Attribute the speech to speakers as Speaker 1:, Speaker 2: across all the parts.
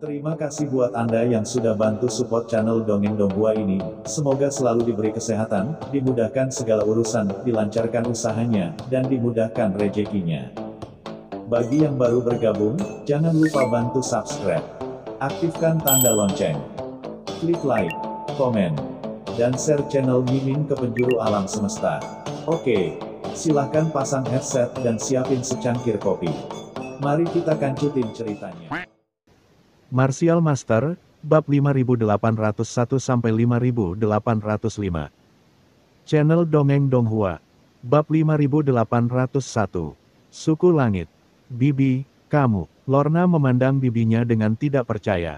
Speaker 1: Terima kasih buat Anda yang sudah bantu support channel Dongeng Donghua ini. Semoga selalu diberi kesehatan, dimudahkan segala urusan, dilancarkan usahanya, dan dimudahkan rezekinya. Bagi yang baru bergabung, jangan lupa bantu subscribe. Aktifkan tanda lonceng. Klik like, komen, dan share channel Mimin ke penjuru alam semesta. Oke, silahkan pasang headset dan siapin secangkir kopi. Mari kita kancutin ceritanya.
Speaker 2: Martial Master, Bab 5801-5805. Channel Dongeng Donghua. Bab 5801. Suku Langit. Bibi, kamu. Lorna memandang bibinya dengan tidak percaya.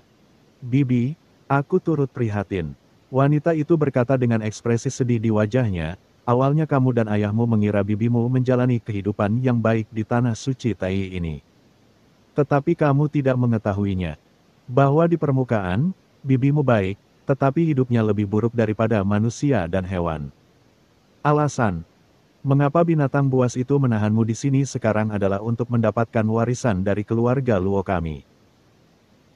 Speaker 2: Bibi, aku turut prihatin. Wanita itu berkata dengan ekspresi sedih di wajahnya, awalnya kamu dan ayahmu mengira bibimu menjalani kehidupan yang baik di tanah suci Tai ini. Tetapi kamu tidak mengetahuinya. Bahwa di permukaan, bibimu baik, tetapi hidupnya lebih buruk daripada manusia dan hewan. Alasan, mengapa binatang buas itu menahanmu di sini sekarang adalah untuk mendapatkan warisan dari keluarga Luo kami.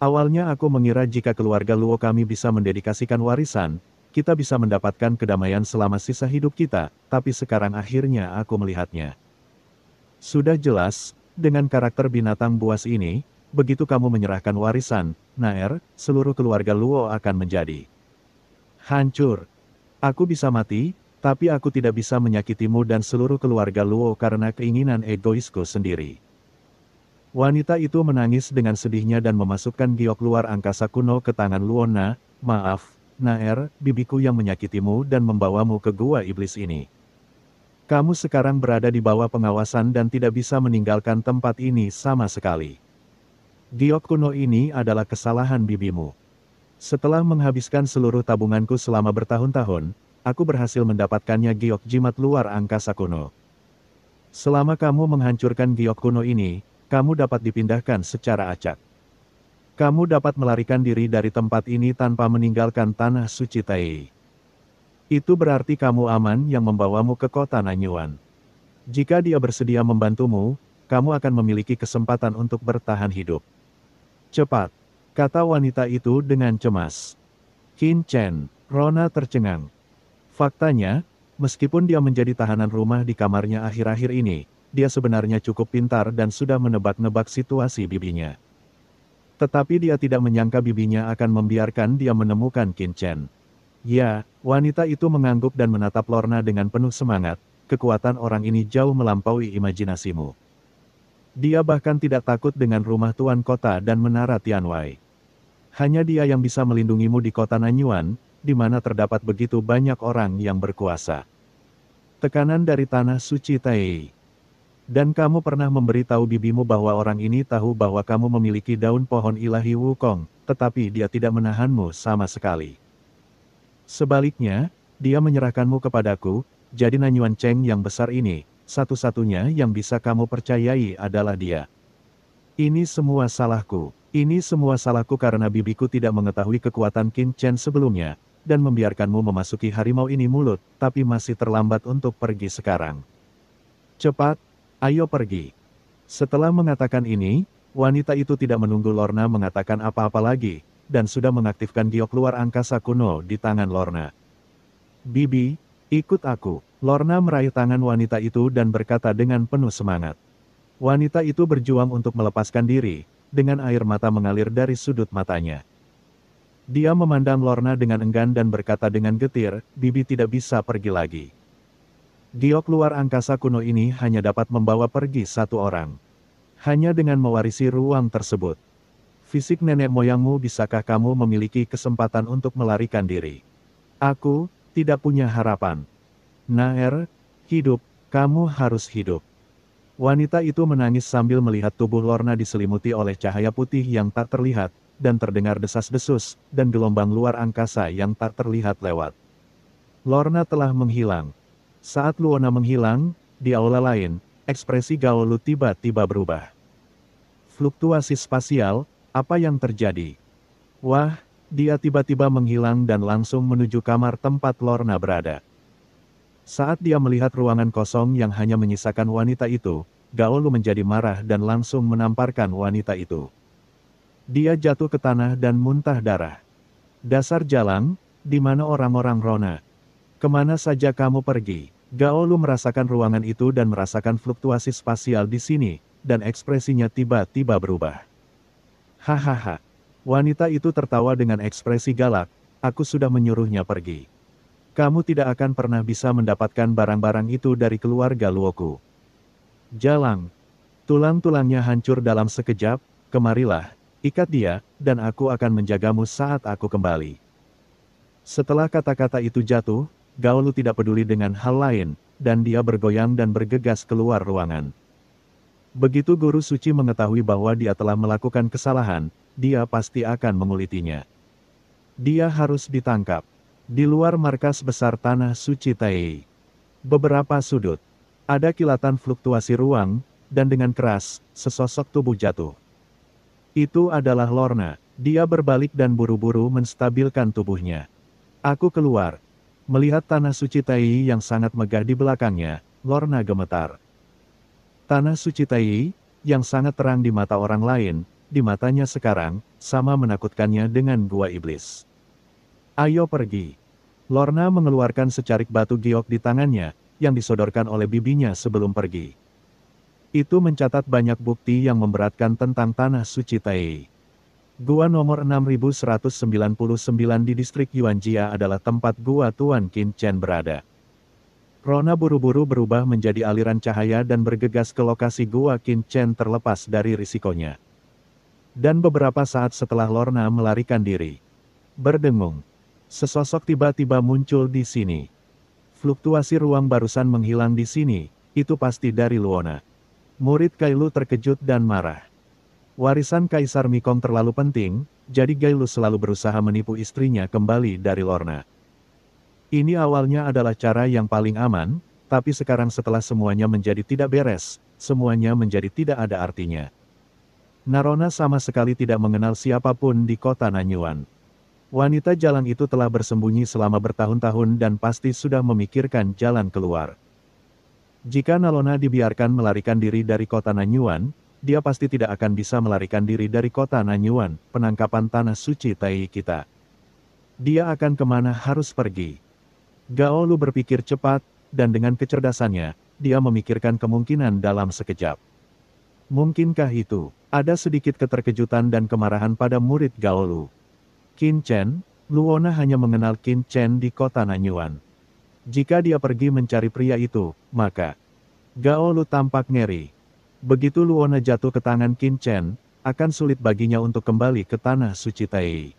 Speaker 2: Awalnya aku mengira jika keluarga Luo kami bisa mendedikasikan warisan, kita bisa mendapatkan kedamaian selama sisa hidup kita, tapi sekarang akhirnya aku melihatnya. Sudah jelas, dengan karakter binatang buas ini, begitu kamu menyerahkan warisan, Naer, seluruh keluarga Luo akan menjadi hancur. Aku bisa mati, tapi aku tidak bisa menyakitimu dan seluruh keluarga Luo karena keinginan egoisku sendiri. Wanita itu menangis dengan sedihnya dan memasukkan giok luar angkasa kuno ke tangan Luona. Maaf, Naer, bibiku yang menyakitimu dan membawamu ke gua iblis ini. Kamu sekarang berada di bawah pengawasan dan tidak bisa meninggalkan tempat ini sama sekali. Giok kuno ini adalah kesalahan bibimu. Setelah menghabiskan seluruh tabunganku selama bertahun-tahun, aku berhasil mendapatkannya giok jimat luar angkasa kuno. Selama kamu menghancurkan giok kuno ini, kamu dapat dipindahkan secara acak. Kamu dapat melarikan diri dari tempat ini tanpa meninggalkan tanah suci Tai. Itu berarti kamu aman yang membawamu ke kota Nanyuan. Jika dia bersedia membantumu, kamu akan memiliki kesempatan untuk bertahan hidup. Cepat, kata wanita itu dengan cemas. Qin Chen, Rona tercengang. Faktanya, meskipun dia menjadi tahanan rumah di kamarnya akhir-akhir ini, dia sebenarnya cukup pintar dan sudah menebak-nebak situasi bibinya. Tetapi dia tidak menyangka bibinya akan membiarkan dia menemukan Qin Chen. Ya, wanita itu mengangguk dan menatap Lorna dengan penuh semangat, kekuatan orang ini jauh melampaui imajinasimu. Dia bahkan tidak takut dengan rumah tuan kota dan menara Tianwei. Hanya dia yang bisa melindungimu di kota Nanyuan, di mana terdapat begitu banyak orang yang berkuasa. Tekanan dari tanah suci Tai. Dan kamu pernah memberitahu bibimu bahwa orang ini tahu bahwa kamu memiliki daun pohon ilahi Wukong, tetapi dia tidak menahanmu sama sekali. Sebaliknya, dia menyerahkanmu kepadaku, jadi Nanyuan Cheng yang besar ini, satu-satunya yang bisa kamu percayai adalah dia. Ini semua salahku. Ini semua salahku karena bibiku tidak mengetahui kekuatan Qin Chen sebelumnya, dan membiarkanmu memasuki harimau ini mulut, tapi masih terlambat untuk pergi sekarang. Cepat, ayo pergi. Setelah mengatakan ini, wanita itu tidak menunggu Lorna mengatakan apa-apa lagi, dan sudah mengaktifkan giok luar angkasa kuno di tangan Lorna. Bibi, ikut aku. Lorna meraih tangan wanita itu dan berkata dengan penuh semangat. Wanita itu berjuang untuk melepaskan diri, dengan air mata mengalir dari sudut matanya. Dia memandang Lorna dengan enggan dan berkata dengan getir, Bibi tidak bisa pergi lagi. Giok luar angkasa kuno ini hanya dapat membawa pergi satu orang. Hanya dengan mewarisi ruang tersebut. Fisik nenek moyangmu, bisakah kamu memiliki kesempatan untuk melarikan diri? Aku tidak punya harapan. Naer, hidup, kamu harus hidup. Wanita itu menangis sambil melihat tubuh Lorna diselimuti oleh cahaya putih yang tak terlihat, dan terdengar desas-desus, dan gelombang luar angkasa yang tak terlihat lewat. Lorna telah menghilang. Saat Luona menghilang, di aula lain, ekspresi Gao Lu tiba-tiba berubah. Fluktuasi spasial, apa yang terjadi? Wah, dia tiba-tiba menghilang dan langsung menuju kamar tempat Lorna berada. Saat dia melihat ruangan kosong yang hanya menyisakan wanita itu, Gao Lu menjadi marah dan langsung menamparkan wanita itu. Dia jatuh ke tanah dan muntah darah. Dasar jalang, di mana orang-orang Rona? Kemana saja kamu pergi? Gao Lu merasakan ruangan itu dan merasakan fluktuasi spasial di sini, dan ekspresinya tiba-tiba berubah. Hahaha. Wanita itu tertawa dengan ekspresi galak, aku sudah menyuruhnya pergi. Kamu tidak akan pernah bisa mendapatkan barang-barang itu dari keluarga Luoku. Jalang. Tulang-tulangnya hancur dalam sekejap, kemarilah, ikat dia, dan aku akan menjagamu saat aku kembali. Setelah kata-kata itu jatuh, Gao Lu tidak peduli dengan hal lain, dan dia bergoyang dan bergegas keluar ruangan. Begitu guru suci mengetahui bahwa dia telah melakukan kesalahan, dia pasti akan mengulitinya. Dia harus ditangkap. Di luar markas besar tanah suci Tai. Beberapa sudut. Ada kilatan fluktuasi ruang, dan dengan keras, sesosok tubuh jatuh. Itu adalah Lorna. Dia berbalik dan buru-buru menstabilkan tubuhnya. Aku keluar. Melihat tanah suci Tai yang sangat megah di belakangnya, Lorna gemetar. Tanah suci Tai, yang sangat terang di mata orang lain, di matanya sekarang, sama menakutkannya dengan gua iblis. Ayo pergi. Lorna mengeluarkan secarik batu giok di tangannya, yang disodorkan oleh bibinya sebelum pergi. Itu mencatat banyak bukti yang memberatkan tentang tanah suci Tai. Gua nomor 6199 di distrik Yuanjia adalah tempat gua Tuan Qin Chen berada. Rona buru-buru berubah menjadi aliran cahaya dan bergegas ke lokasi gua Qin Chen terlepas dari risikonya. Dan beberapa saat setelah Lorna melarikan diri, berdengung, sesosok tiba-tiba muncul di sini. Fluktuasi ruang barusan menghilang di sini, itu pasti dari Luona. Murid Kailu terkejut dan marah. Warisan Kaisar Mikong terlalu penting, jadi Kailu selalu berusaha menipu istrinya kembali dari Lorna. Ini awalnya adalah cara yang paling aman, tapi sekarang setelah semuanya menjadi tidak beres, semuanya menjadi tidak ada artinya. Narona sama sekali tidak mengenal siapapun di kota Nanyuan. Wanita jalang itu telah bersembunyi selama bertahun-tahun dan pasti sudah memikirkan jalan keluar. Jika Nalona dibiarkan melarikan diri dari kota Nanyuan, dia pasti tidak akan bisa melarikan diri dari kota Nanyuan, penangkapan tanah suci Tai kita. Dia akan kemana harus pergi. Gao Lu berpikir cepat, dan dengan kecerdasannya, dia memikirkan kemungkinan dalam sekejap. Mungkinkah itu? Ada sedikit keterkejutan dan kemarahan pada murid Gao Lu. Qin Chen, Luona hanya mengenal Qin Chen di kota Nanyuan. Jika dia pergi mencari pria itu, maka Gao Lu tampak ngeri. Begitu Luona jatuh ke tangan Qin Chen, akan sulit baginya untuk kembali ke tanah suci Tai.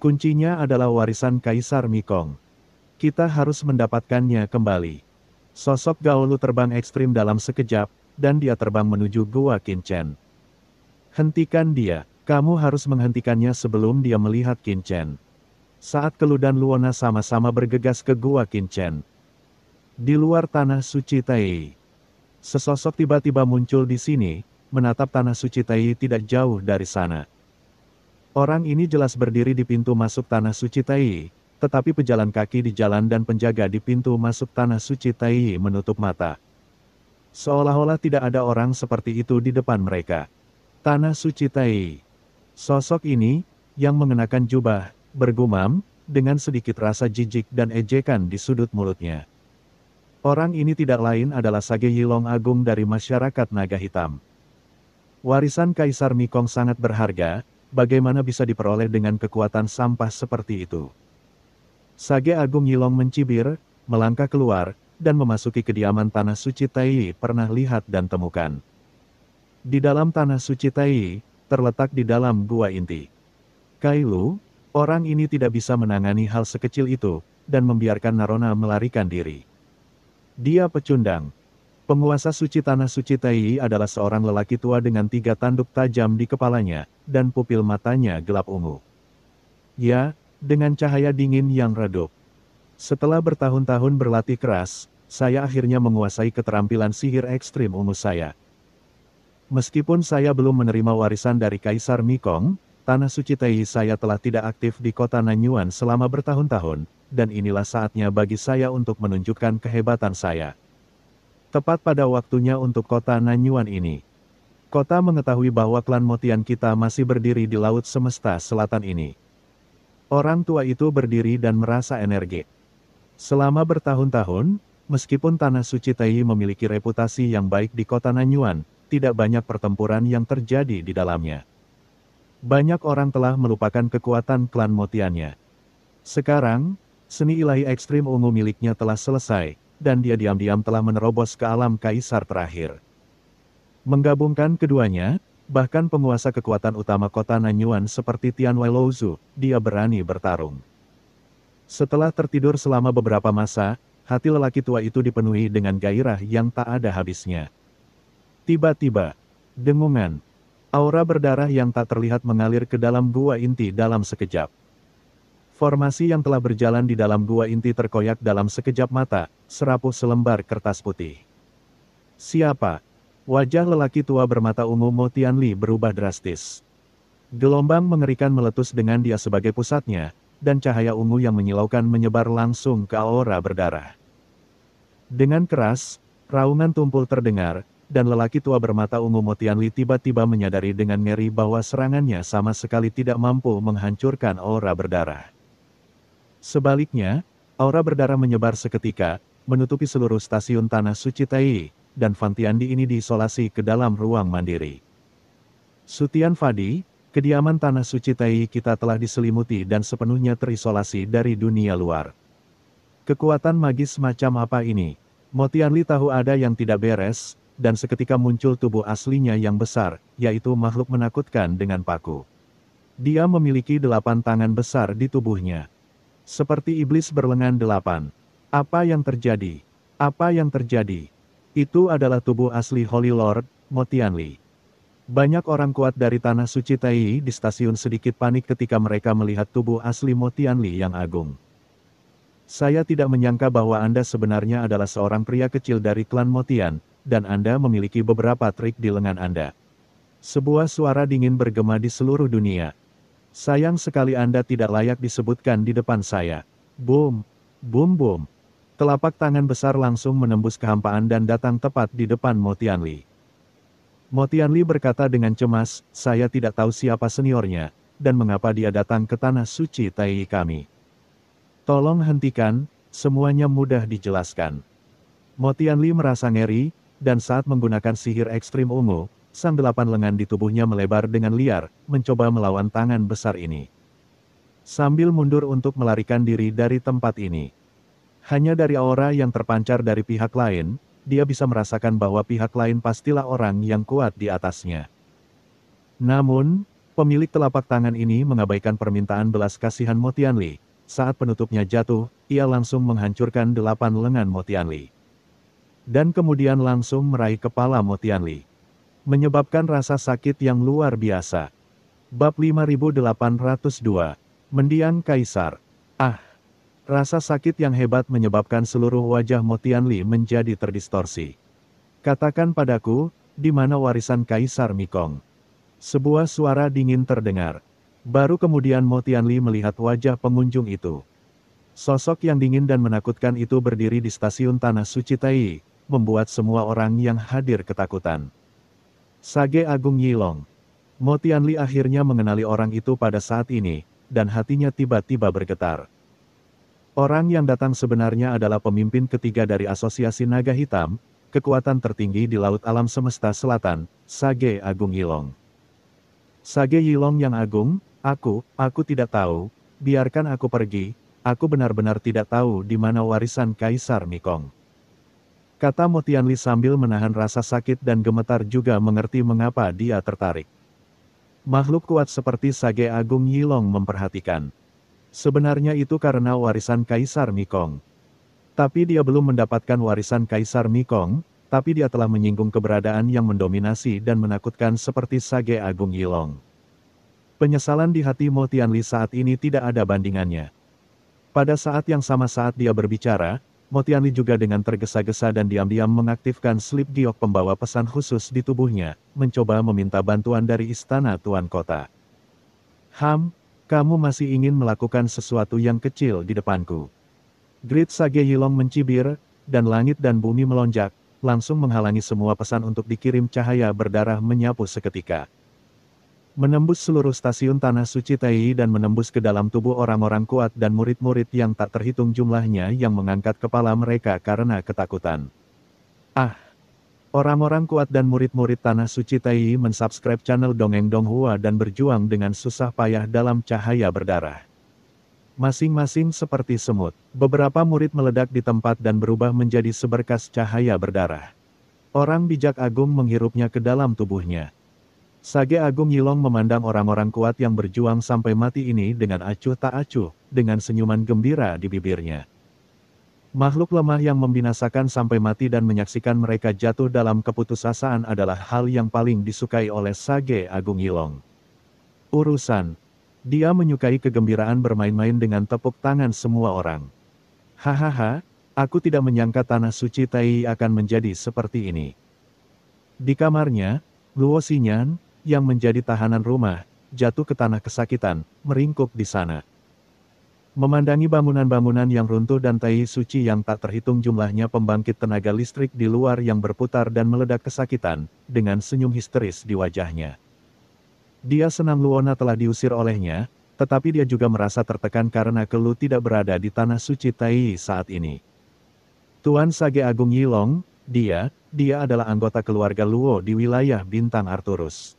Speaker 2: Kuncinya adalah warisan Kaisar Mikong. Kita harus mendapatkannya kembali. Sosok Gao Lu terbang ekstrim dalam sekejap, dan dia terbang menuju gua Qin Chen. Hentikan dia, kamu harus menghentikannya sebelum dia melihat Qin Chen. Saat Kelu dan Luona sama-sama bergegas ke gua Qin Chen. Di luar tanah suci Tai. Sesosok tiba-tiba muncul di sini, menatap tanah suci Tai tidak jauh dari sana. Orang ini jelas berdiri di pintu masuk tanah suci Tai, tetapi pejalan kaki di jalan dan penjaga di pintu masuk tanah suci Tai menutup mata. Seolah-olah tidak ada orang seperti itu di depan mereka. Tanah suci Tai. Sosok ini, yang mengenakan jubah, bergumam, dengan sedikit rasa jijik dan ejekan di sudut mulutnya. Orang ini tidak lain adalah Sage Yilong Agung dari masyarakat Naga Hitam. Warisan Kaisar Mikong sangat berharga, bagaimana bisa diperoleh dengan kekuatan sampah seperti itu? Sage Agung Yilong mencibir, melangkah keluar, dan memasuki kediaman tanah suci Tai pernah lihat dan temukan. Di dalam tanah suci Tai, terletak di dalam gua inti. Kailu, orang ini tidak bisa menangani hal sekecil itu, dan membiarkan Narona melarikan diri. Dia pecundang. Penguasa suci tanah suci Tai adalah seorang lelaki tua dengan 3 tanduk tajam di kepalanya, dan pupil matanya gelap ungu. Ya, dengan cahaya dingin yang redup. Setelah bertahun-tahun berlatih keras, saya akhirnya menguasai keterampilan sihir ekstrim ungu saya. Meskipun saya belum menerima warisan dari Kaisar Mikong, tanah suci Tai saya telah tidak aktif di kota Nanyuan selama bertahun-tahun, dan inilah saatnya bagi saya untuk menunjukkan kehebatan saya. Tepat pada waktunya untuk kota Nanyuan ini. Kota mengetahui bahwa klan Motian kita masih berdiri di Laut Semesta Selatan ini. Orang tua itu berdiri dan merasa energi. Selama bertahun-tahun, meskipun Tanah Suci Tai memiliki reputasi yang baik di kota Nanyuan, tidak banyak pertempuran yang terjadi di dalamnya. Banyak orang telah melupakan kekuatan klan Motiannya. Sekarang, seni ilahi ekstrim ungu miliknya telah selesai, dan dia diam-diam telah menerobos ke alam kaisar terakhir. Menggabungkan keduanya, bahkan penguasa kekuatan utama kota Nanyuan seperti Tian Weilouzu, dia berani bertarung. Setelah tertidur selama beberapa masa, hati lelaki tua itu dipenuhi dengan gairah yang tak ada habisnya. Tiba-tiba, dengungan, aura berdarah yang tak terlihat mengalir ke dalam gua inti dalam sekejap. Formasi yang telah berjalan di dalam gua inti terkoyak dalam sekejap mata, serapuh selembar kertas putih. Siapa? Wajah lelaki tua bermata ungu Mo Tianli berubah drastis. Gelombang mengerikan meletus dengan dia sebagai pusatnya, dan cahaya ungu yang menyilaukan menyebar langsung ke aura berdarah. Dengan keras, raungan tumpul terdengar, dan lelaki tua bermata ungu Mo Tianli tiba-tiba menyadari dengan ngeri bahwa serangannya sama sekali tidak mampu menghancurkan aura berdarah. Sebaliknya, aura berdarah menyebar seketika, menutupi seluruh stasiun Tanah Suci Tai, dan Fan Tiandi ini diisolasi ke dalam ruang mandiri. Sutian Fadi, kediaman Tanah Suci Tai kita telah diselimuti dan sepenuhnya terisolasi dari dunia luar. Kekuatan magis macam apa ini? Mo Tianli tahu ada yang tidak beres, dan seketika muncul tubuh aslinya yang besar, yaitu makhluk menakutkan dengan paku. Dia memiliki 8 tangan besar di tubuhnya. Seperti iblis berlengan 8. Apa yang terjadi? Apa yang terjadi? Itu adalah tubuh asli Holy Lord, Mo Tianli. Banyak orang kuat dari Tanah Suci Tai di stasiun sedikit panik ketika mereka melihat tubuh asli Mo Tianli yang agung. Saya tidak menyangka bahwa Anda sebenarnya adalah seorang pria kecil dari klan Motian, dan Anda memiliki beberapa trik di lengan Anda. Sebuah suara dingin bergema di seluruh dunia. Sayang sekali Anda tidak layak disebutkan di depan saya. Boom, boom boom. Telapak tangan besar langsung menembus kehampaan dan datang tepat di depan Mo Tianli. Mo Tianli berkata dengan cemas, saya tidak tahu siapa seniornya, dan mengapa dia datang ke Tanah Suci Tai kami. Tolong hentikan, semuanya mudah dijelaskan. Mo Tianli merasa ngeri, dan saat menggunakan sihir ekstrim ungu, sang 8 lengan di tubuhnya melebar dengan liar, mencoba melawan tangan besar ini. Sambil mundur untuk melarikan diri dari tempat ini. Hanya dari aura yang terpancar dari pihak lain, dia bisa merasakan bahwa pihak lain pastilah orang yang kuat di atasnya. Namun, pemilik telapak tangan ini mengabaikan permintaan belas kasihan Mo Tianli. Saat penutupnya jatuh, ia langsung menghancurkan 8 lengan Mo Tianli. Dan kemudian langsung meraih kepala Mo Tianli. Menyebabkan rasa sakit yang luar biasa. Bab 5802. Mendiang Kaisar. Ah! Rasa sakit yang hebat menyebabkan seluruh wajah Mo Tianli menjadi terdistorsi. Katakan padaku, di mana warisan Kaisar Mikong? Sebuah suara dingin terdengar. Baru kemudian Mo Tianli melihat wajah pengunjung itu. Sosok yang dingin dan menakutkan itu berdiri di stasiun Tanah Suci Tai, membuat semua orang yang hadir ketakutan. Sage Agung Yilong. Mo Tianli akhirnya mengenali orang itu pada saat ini, dan hatinya tiba-tiba bergetar. Orang yang datang sebenarnya adalah pemimpin ketiga dari Asosiasi Naga Hitam, kekuatan tertinggi di Laut Alam Semesta Selatan, Sage Agung Yilong. Sage Yilong yang agung, aku tidak tahu, biarkan aku pergi, aku benar-benar tidak tahu di mana warisan Kaisar Mikong. Kata Mo Tianli sambil menahan rasa sakit dan gemetar juga mengerti mengapa dia tertarik. Makhluk kuat seperti Sage Agung Yilong memperhatikan. Sebenarnya itu karena warisan Kaisar Mikong. Tapi dia belum mendapatkan warisan Kaisar Mikong, tapi dia telah menyinggung keberadaan yang mendominasi dan menakutkan seperti Sage Agung Yilong. Penyesalan di hati Mo Tianli saat ini tidak ada bandingannya. Pada saat yang sama saat dia berbicara, Mo Tianli juga dengan tergesa-gesa dan diam-diam mengaktifkan slip giok pembawa pesan khusus di tubuhnya, mencoba meminta bantuan dari Istana Tuan Kota. Kamu masih ingin melakukan sesuatu yang kecil di depanku. Grid Sage Yilong mencibir, dan langit dan bumi melonjak, langsung menghalangi semua pesan untuk dikirim cahaya berdarah menyapu seketika. Menembus seluruh stasiun Tanah Suci Tai dan menembus ke dalam tubuh orang-orang kuat dan murid-murid yang tak terhitung jumlahnya yang mengangkat kepala mereka karena ketakutan. Ah! Orang-orang kuat dan murid-murid Tanah Suci Tai mensubscribe channel Dongeng Donghua dan berjuang dengan susah payah dalam cahaya berdarah. Masing-masing seperti semut, beberapa murid meledak di tempat dan berubah menjadi seberkas cahaya berdarah. Orang bijak agung menghirupnya ke dalam tubuhnya. Sage Agung Yilong memandang orang-orang kuat yang berjuang sampai mati ini dengan acuh tak acuh, dengan senyuman gembira di bibirnya. Makhluk lemah yang membinasakan sampai mati dan menyaksikan mereka jatuh dalam keputusasaan adalah hal yang paling disukai oleh Sage Agung Yilong. Urusan. Dia menyukai kegembiraan bermain-main dengan tepuk tangan semua orang. Hahaha, aku tidak menyangka Tanah Suci Tai akan menjadi seperti ini. Di kamarnya, Luo Xinyan, yang menjadi tahanan rumah, jatuh ke tanah kesakitan, meringkuk di sana. Memandangi bangunan-bangunan yang runtuh dan tai suci yang tak terhitung jumlahnya pembangkit tenaga listrik di luar yang berputar dan meledak kesakitan, dengan senyum histeris di wajahnya. Dia senang Luona telah diusir olehnya, tetapi dia juga merasa tertekan karena Kelu tidak berada di Tanah Suci Tai saat ini. Tuan Sage Agung Yilong, dia adalah anggota keluarga Luo di wilayah Bintang Arturus.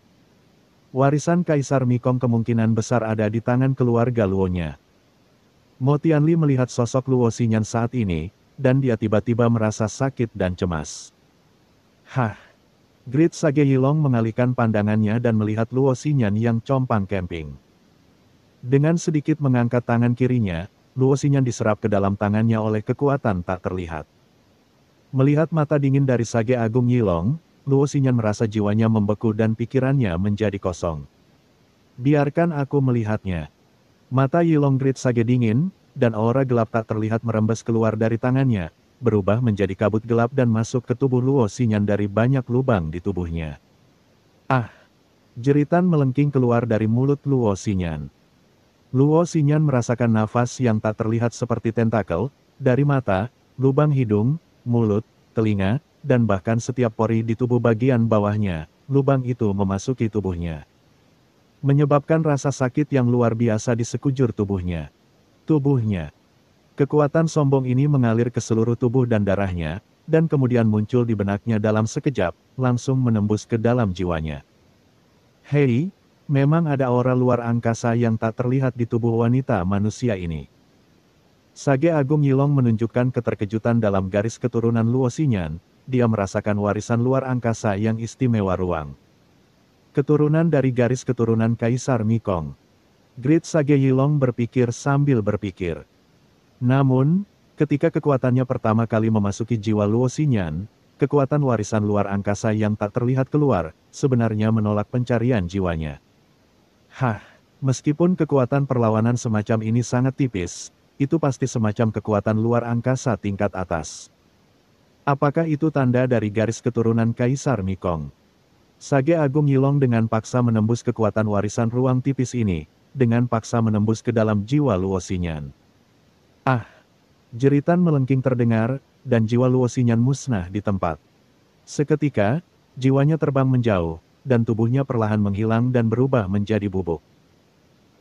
Speaker 2: Warisan Kaisar Mikong kemungkinan besar ada di tangan keluarga Luonya. Mo Tianli melihat sosok Luo Xinyan saat ini, dan dia tiba-tiba merasa sakit dan cemas. Hah! Great Sage Yilong mengalihkan pandangannya dan melihat Luo Xinyan yang compang camping. Dengan sedikit mengangkat tangan kirinya, Luo Xinyan diserap ke dalam tangannya oleh kekuatan tak terlihat. Melihat mata dingin dari Sage Agung Yilong, Luo Xinyan merasa jiwanya membeku dan pikirannya menjadi kosong. Biarkan aku melihatnya. Mata Yilong Great Sage dingin, dan aura gelap tak terlihat merembes keluar dari tangannya, berubah menjadi kabut gelap dan masuk ke tubuh Luo Xinyan dari banyak lubang di tubuhnya. Ah! Jeritan melengking keluar dari mulut Luo Xinyan. Luo Xinyan merasakan nafas yang tak terlihat seperti tentakel, dari mata, lubang hidung, mulut, telinga, dan bahkan setiap pori di tubuh bagian bawahnya, lubang itu memasuki tubuhnya. Menyebabkan rasa sakit yang luar biasa di sekujur tubuhnya. Kekuatan sombong ini mengalir ke seluruh tubuh dan darahnya, dan kemudian muncul di benaknya dalam sekejap, langsung menembus ke dalam jiwanya. Hei, memang ada aura luar angkasa yang tak terlihat di tubuh wanita manusia ini. Sage Agung Yilong menunjukkan keterkejutan dalam garis keturunan Luo Xinyan, dia merasakan warisan luar angkasa yang istimewa ruang. Keturunan dari garis keturunan Kaisar Mikong. Great Sage Yilong berpikir sambil berpikir. Namun, ketika kekuatannya pertama kali memasuki jiwa Luo Xinyan, kekuatan warisan luar angkasa yang tak terlihat keluar, sebenarnya menolak pencarian jiwanya. Hah, meskipun kekuatan perlawanan semacam ini sangat tipis, itu pasti semacam kekuatan luar angkasa tingkat atas. Apakah itu tanda dari garis keturunan Kaisar Mikong? Sage Agung Yilong dengan paksa menembus kekuatan warisan ruang tipis ini, dengan paksa menembus ke dalam jiwa Luo Xinyan. Ah! Jeritan melengking terdengar, dan jiwa Luo Xinyan musnah di tempat. Seketika, jiwanya terbang menjauh, dan tubuhnya perlahan menghilang dan berubah menjadi bubuk.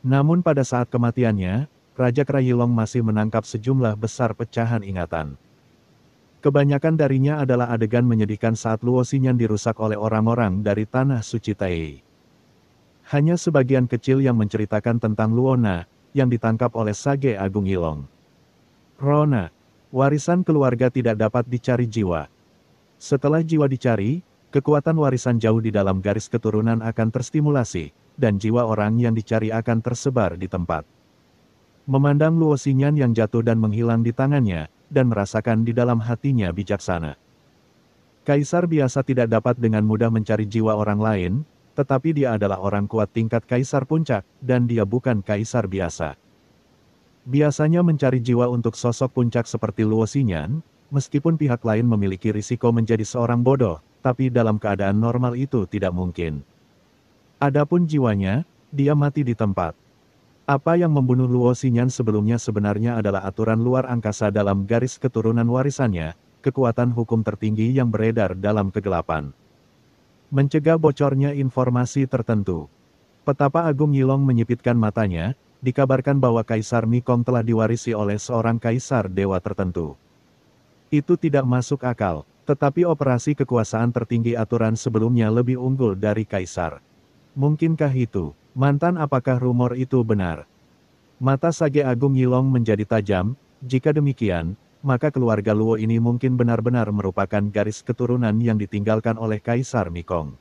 Speaker 2: Namun pada saat kematiannya, Raja Kra Yilong masih menangkap sejumlah besar pecahan ingatan. Kebanyakan darinya adalah adegan menyedihkan saat Luo Xinyan dirusak oleh orang-orang dari Tanah Suci Tai. Hanya sebagian kecil yang menceritakan tentang Luona, yang ditangkap oleh Sage Agung Yilong. Rona, warisan keluarga tidak dapat dicari jiwa. Setelah jiwa dicari, kekuatan warisan jauh di dalam garis keturunan akan terstimulasi, dan jiwa orang yang dicari akan tersebar di tempat. Memandang Luo Xinyan yang jatuh dan menghilang di tangannya, dan merasakan di dalam hatinya bijaksana. Kaisar biasa tidak dapat dengan mudah mencari jiwa orang lain, tetapi dia adalah orang kuat tingkat Kaisar Puncak, dan dia bukan Kaisar biasa. Biasanya mencari jiwa untuk sosok puncak seperti Luo Xinyan, meskipun pihak lain memiliki risiko menjadi seorang bodoh, tapi dalam keadaan normal itu tidak mungkin. Adapun jiwanya, dia mati di tempat. Apa yang membunuh Luo Xinyan sebelumnya sebenarnya adalah aturan luar angkasa dalam garis keturunan warisannya, kekuatan hukum tertinggi yang beredar dalam kegelapan. Mencegah bocornya informasi tertentu. Petapa Agung Yilong menyipitkan matanya, dikabarkan bahwa Kaisar Mikong telah diwarisi oleh seorang kaisar dewa tertentu. Itu tidak masuk akal, tetapi operasi kekuasaan tertinggi aturan sebelumnya lebih unggul dari kaisar. Mungkinkah itu? Mantan, apakah rumor itu benar? Mata Sage Agung Yilong menjadi tajam. Jika demikian, maka keluarga Luo ini mungkin benar-benar merupakan garis keturunan yang ditinggalkan oleh Kaisar Mikong.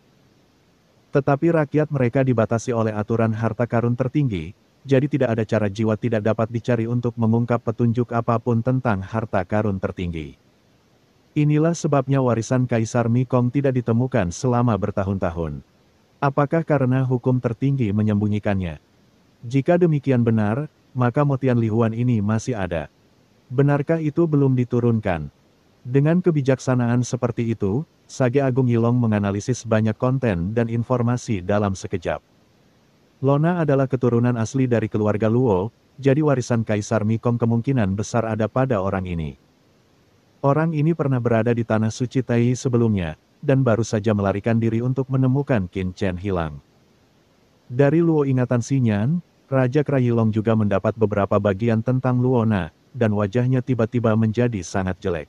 Speaker 2: Tetapi rakyat mereka dibatasi oleh aturan harta karun tertinggi, jadi tidak ada cara jiwa tidak dapat dicari untuk mengungkap petunjuk apapun tentang harta karun tertinggi. Inilah sebabnya warisan Kaisar Mikong tidak ditemukan selama bertahun-tahun. Apakah karena hukum tertinggi menyembunyikannya? Jika demikian benar, maka Motian Lihuan ini masih ada. Benarkah itu belum diturunkan? Dengan kebijaksanaan seperti itu, Sage Agung Yilong menganalisis banyak konten dan informasi dalam sekejap. Lona adalah keturunan asli dari keluarga Luo, jadi warisan Kaisar Mikong kemungkinan besar ada pada orang ini. Orang ini pernah berada di Tanah Suci Tai sebelumnya, dan baru saja melarikan diri untuk menemukan Qin Chen hilang. Dari Luo ingatan Xinyan, Raja Krayilong juga mendapat beberapa bagian tentang Luona, dan wajahnya tiba-tiba menjadi sangat jelek.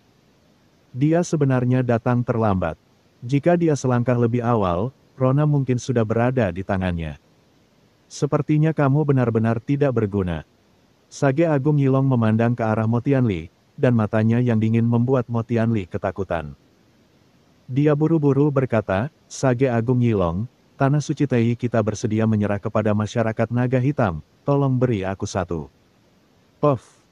Speaker 2: Dia sebenarnya datang terlambat. Jika dia selangkah lebih awal, Rona mungkin sudah berada di tangannya. Sepertinya kamu benar-benar tidak berguna. Sage Agung Yilong memandang ke arah Mo Tianli, dan matanya yang dingin membuat Mo Tianli ketakutan. Dia buru-buru berkata, Sage Agung Yilong, Tanah Suci Tai kita bersedia menyerah kepada masyarakat naga hitam, tolong beri aku satu. Puff.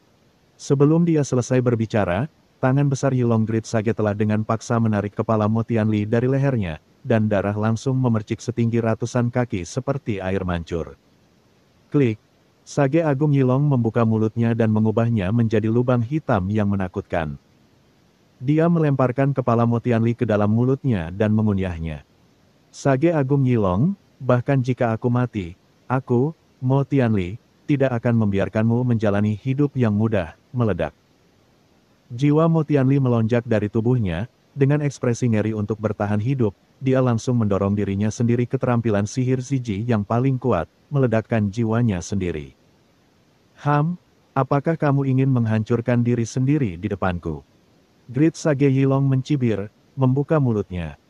Speaker 2: Sebelum dia selesai berbicara, tangan besar Yilong Grid Sage telah dengan paksa menarik kepala Mo Tianli dari lehernya, dan darah langsung memercik setinggi ratusan kaki seperti air mancur. Klik. Sage Agung Yilong membuka mulutnya dan mengubahnya menjadi lubang hitam yang menakutkan. Dia melemparkan kepala Mo Tianli ke dalam mulutnya dan mengunyahnya. Sage Agung Yilong, bahkan jika aku mati, aku, Mo Tianli, tidak akan membiarkanmu menjalani hidup yang mudah, meledak. Jiwa Mo Tianli melonjak dari tubuhnya, dengan ekspresi ngeri untuk bertahan hidup, dia langsung mendorong dirinya sendiri keterampilan sihir Ziji yang paling kuat, meledakkan jiwanya sendiri. Apakah kamu ingin menghancurkan diri sendiri di depanku? Grid Sage Yilong mencibir, membuka mulutnya.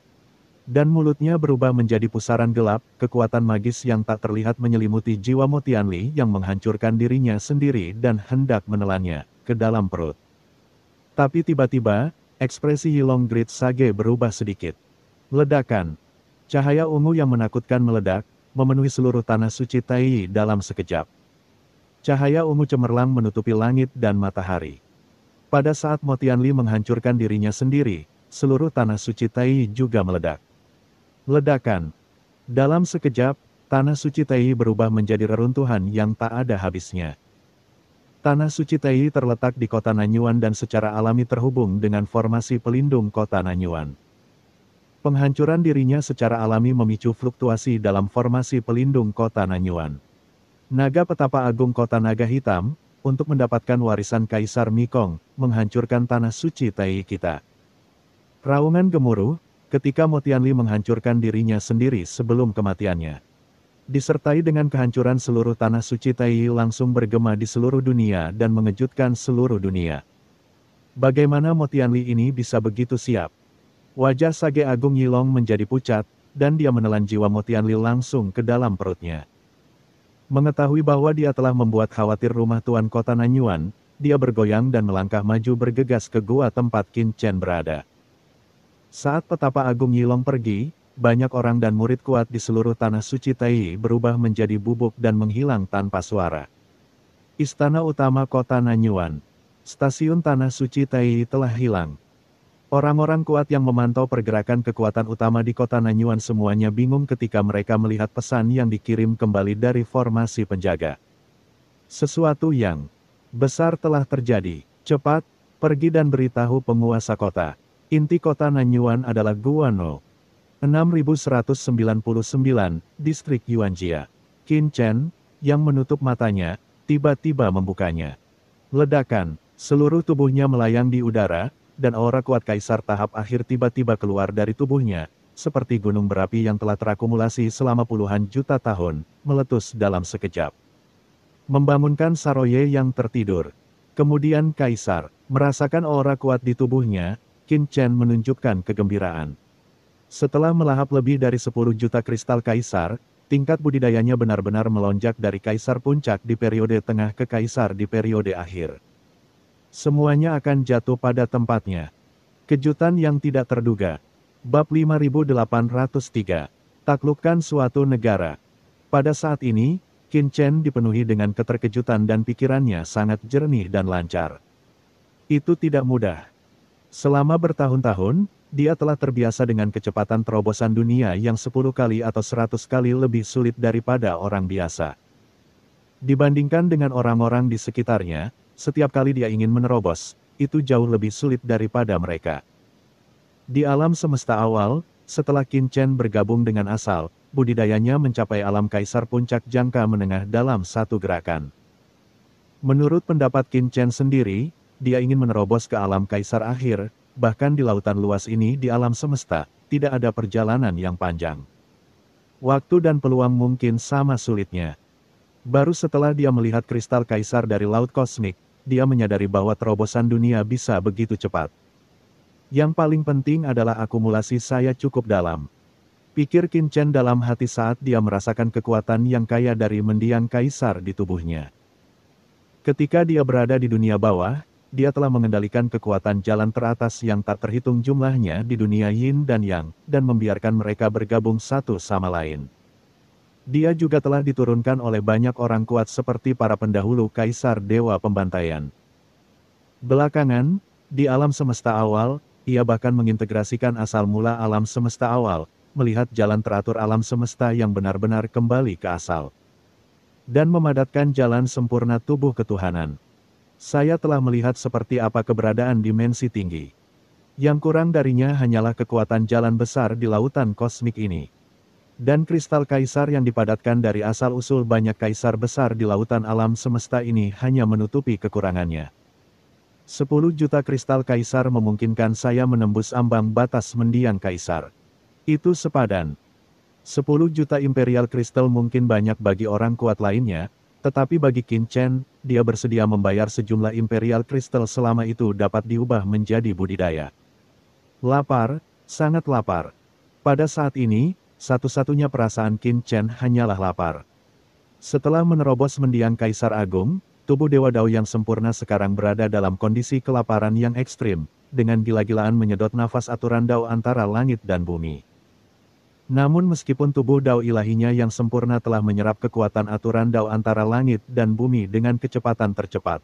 Speaker 2: Dan mulutnya berubah menjadi pusaran gelap, kekuatan magis yang tak terlihat menyelimuti jiwa Mo Tianli yang menghancurkan dirinya sendiri dan hendak menelannya ke dalam perut. Tapi tiba-tiba, ekspresi Yilong Grid Sage berubah sedikit. Ledakan. Cahaya ungu yang menakutkan meledak, memenuhi seluruh Tanah Suci Tai dalam sekejap. Cahaya ungu cemerlang menutupi langit dan matahari. Pada saat Mo Tianli menghancurkan dirinya sendiri, seluruh Tanah Suci Tai juga meledak. Ledakan. Dalam sekejap, Tanah Suci Tai berubah menjadi reruntuhan yang tak ada habisnya. Tanah Suci Tai terletak di kota Nanyuan dan secara alami terhubung dengan formasi pelindung kota Nanyuan. Penghancuran dirinya secara alami memicu fluktuasi dalam formasi pelindung kota Nanyuan. Naga petapa agung kota naga hitam, untuk mendapatkan warisan Kaisar Mikong, menghancurkan Tanah Suci Tai kita. Raungan gemuruh, ketika Mo Tianli menghancurkan dirinya sendiri sebelum kematiannya. Disertai dengan kehancuran seluruh Tanah Suci Tai langsung bergema di seluruh dunia dan mengejutkan seluruh dunia. Bagaimana Mo Tianli ini bisa begitu siap? Wajah Sage Agung Yilong menjadi pucat, dan dia menelan jiwa Mo Tianli langsung ke dalam perutnya. Mengetahui bahwa dia telah membuat khawatir rumah tuan kota Nanyuan, dia bergoyang dan melangkah maju bergegas ke gua tempat Qin Chen berada. Saat petapa Agung Yilong pergi, banyak orang dan murid kuat di seluruh Tanah Suci Tai berubah menjadi bubuk dan menghilang tanpa suara. Istana utama kota Nanyuan. Stasiun Tanah Suci Tai telah hilang. Orang-orang kuat yang memantau pergerakan kekuatan utama di kota Nanyuan semuanya bingung ketika mereka melihat pesan yang dikirim kembali dari formasi penjaga. Sesuatu yang besar telah terjadi. Cepat, pergi dan beritahu penguasa kota. Inti kota Nanyuan adalah Guano. 6199, Distrik Yuanjia. Qin Chen, yang menutup matanya, tiba-tiba membukanya. Ledakan, seluruh tubuhnya melayang di udara, dan aura kuat kaisar tahap akhir tiba-tiba keluar dari tubuhnya, seperti gunung berapi yang telah terakumulasi selama puluhan juta tahun, meletus dalam sekejap. Membangunkan Saroye yang tertidur. Kemudian kaisar, merasakan aura kuat di tubuhnya, Qin Chen menunjukkan kegembiraan. Setelah melahap lebih dari 10 juta kristal kaisar, tingkat budidayanya benar-benar melonjak dari kaisar puncak di periode tengah ke kaisar di periode akhir. Semuanya akan jatuh pada tempatnya. Kejutan yang tidak terduga. Bab 5803. Taklukkan suatu negara. Pada saat ini, Qin Chen dipenuhi dengan keterkejutan dan pikirannya sangat jernih dan lancar. Itu tidak mudah. Selama bertahun-tahun, dia telah terbiasa dengan kecepatan terobosan dunia yang 10 kali atau 100 kali lebih sulit daripada orang biasa. Dibandingkan dengan orang-orang di sekitarnya, setiap kali dia ingin menerobos, itu jauh lebih sulit daripada mereka. Di alam semesta awal, setelah Qin Chen bergabung dengan asal, budidayanya mencapai alam kaisar puncak jangka menengah dalam satu gerakan. Menurut pendapat Qin Chen sendiri, dia ingin menerobos ke alam kaisar akhir, bahkan di lautan luas ini di alam semesta, tidak ada perjalanan yang panjang. Waktu dan peluang mungkin sama sulitnya. Baru setelah dia melihat kristal kaisar dari laut kosmik, dia menyadari bahwa terobosan dunia bisa begitu cepat. Yang paling penting adalah akumulasi saya cukup dalam. Pikir Qin Chen dalam hati saat dia merasakan kekuatan yang kaya dari mendiang kaisar di tubuhnya. Ketika dia berada di dunia bawah, dia telah mengendalikan kekuatan jalan teratas yang tak terhitung jumlahnya di dunia Yin dan Yang, dan membiarkan mereka bergabung satu sama lain. Dia juga telah diturunkan oleh banyak orang kuat seperti para pendahulu kaisar dewa pembantaian. Belakangan, di alam semesta awal, ia bahkan mengintegrasikan asal mula alam semesta awal, melihat jalan teratur alam semesta yang benar-benar kembali ke asal. Dan memadatkan jalan sempurna tubuh ketuhanan. Saya telah melihat seperti apa keberadaan dimensi tinggi. Yang kurang darinya hanyalah kekuatan jalan besar di lautan kosmik ini. Dan kristal kaisar yang dipadatkan dari asal-usul banyak kaisar besar di lautan alam semesta ini hanya menutupi kekurangannya. 10 juta kristal kaisar memungkinkan saya menembus ambang batas mendiang kaisar. Itu sepadan. 10 juta imperial kristal mungkin banyak bagi orang kuat lainnya, tetapi bagi Qin Chen, dia bersedia membayar sejumlah imperial kristal selama itu dapat diubah menjadi budidaya. Lapar, sangat lapar. Pada saat ini, satu-satunya perasaan Qin Chen hanyalah lapar. Setelah menerobos mendiang Kaisar Agung, tubuh Dewa Dao yang sempurna sekarang berada dalam kondisi kelaparan yang ekstrim, dengan gila-gilaan menyedot nafas aturan Dao antara langit dan bumi. Namun meskipun tubuh Dao ilahinya yang sempurna telah menyerap kekuatan aturan Dao antara langit dan bumi dengan kecepatan tercepat,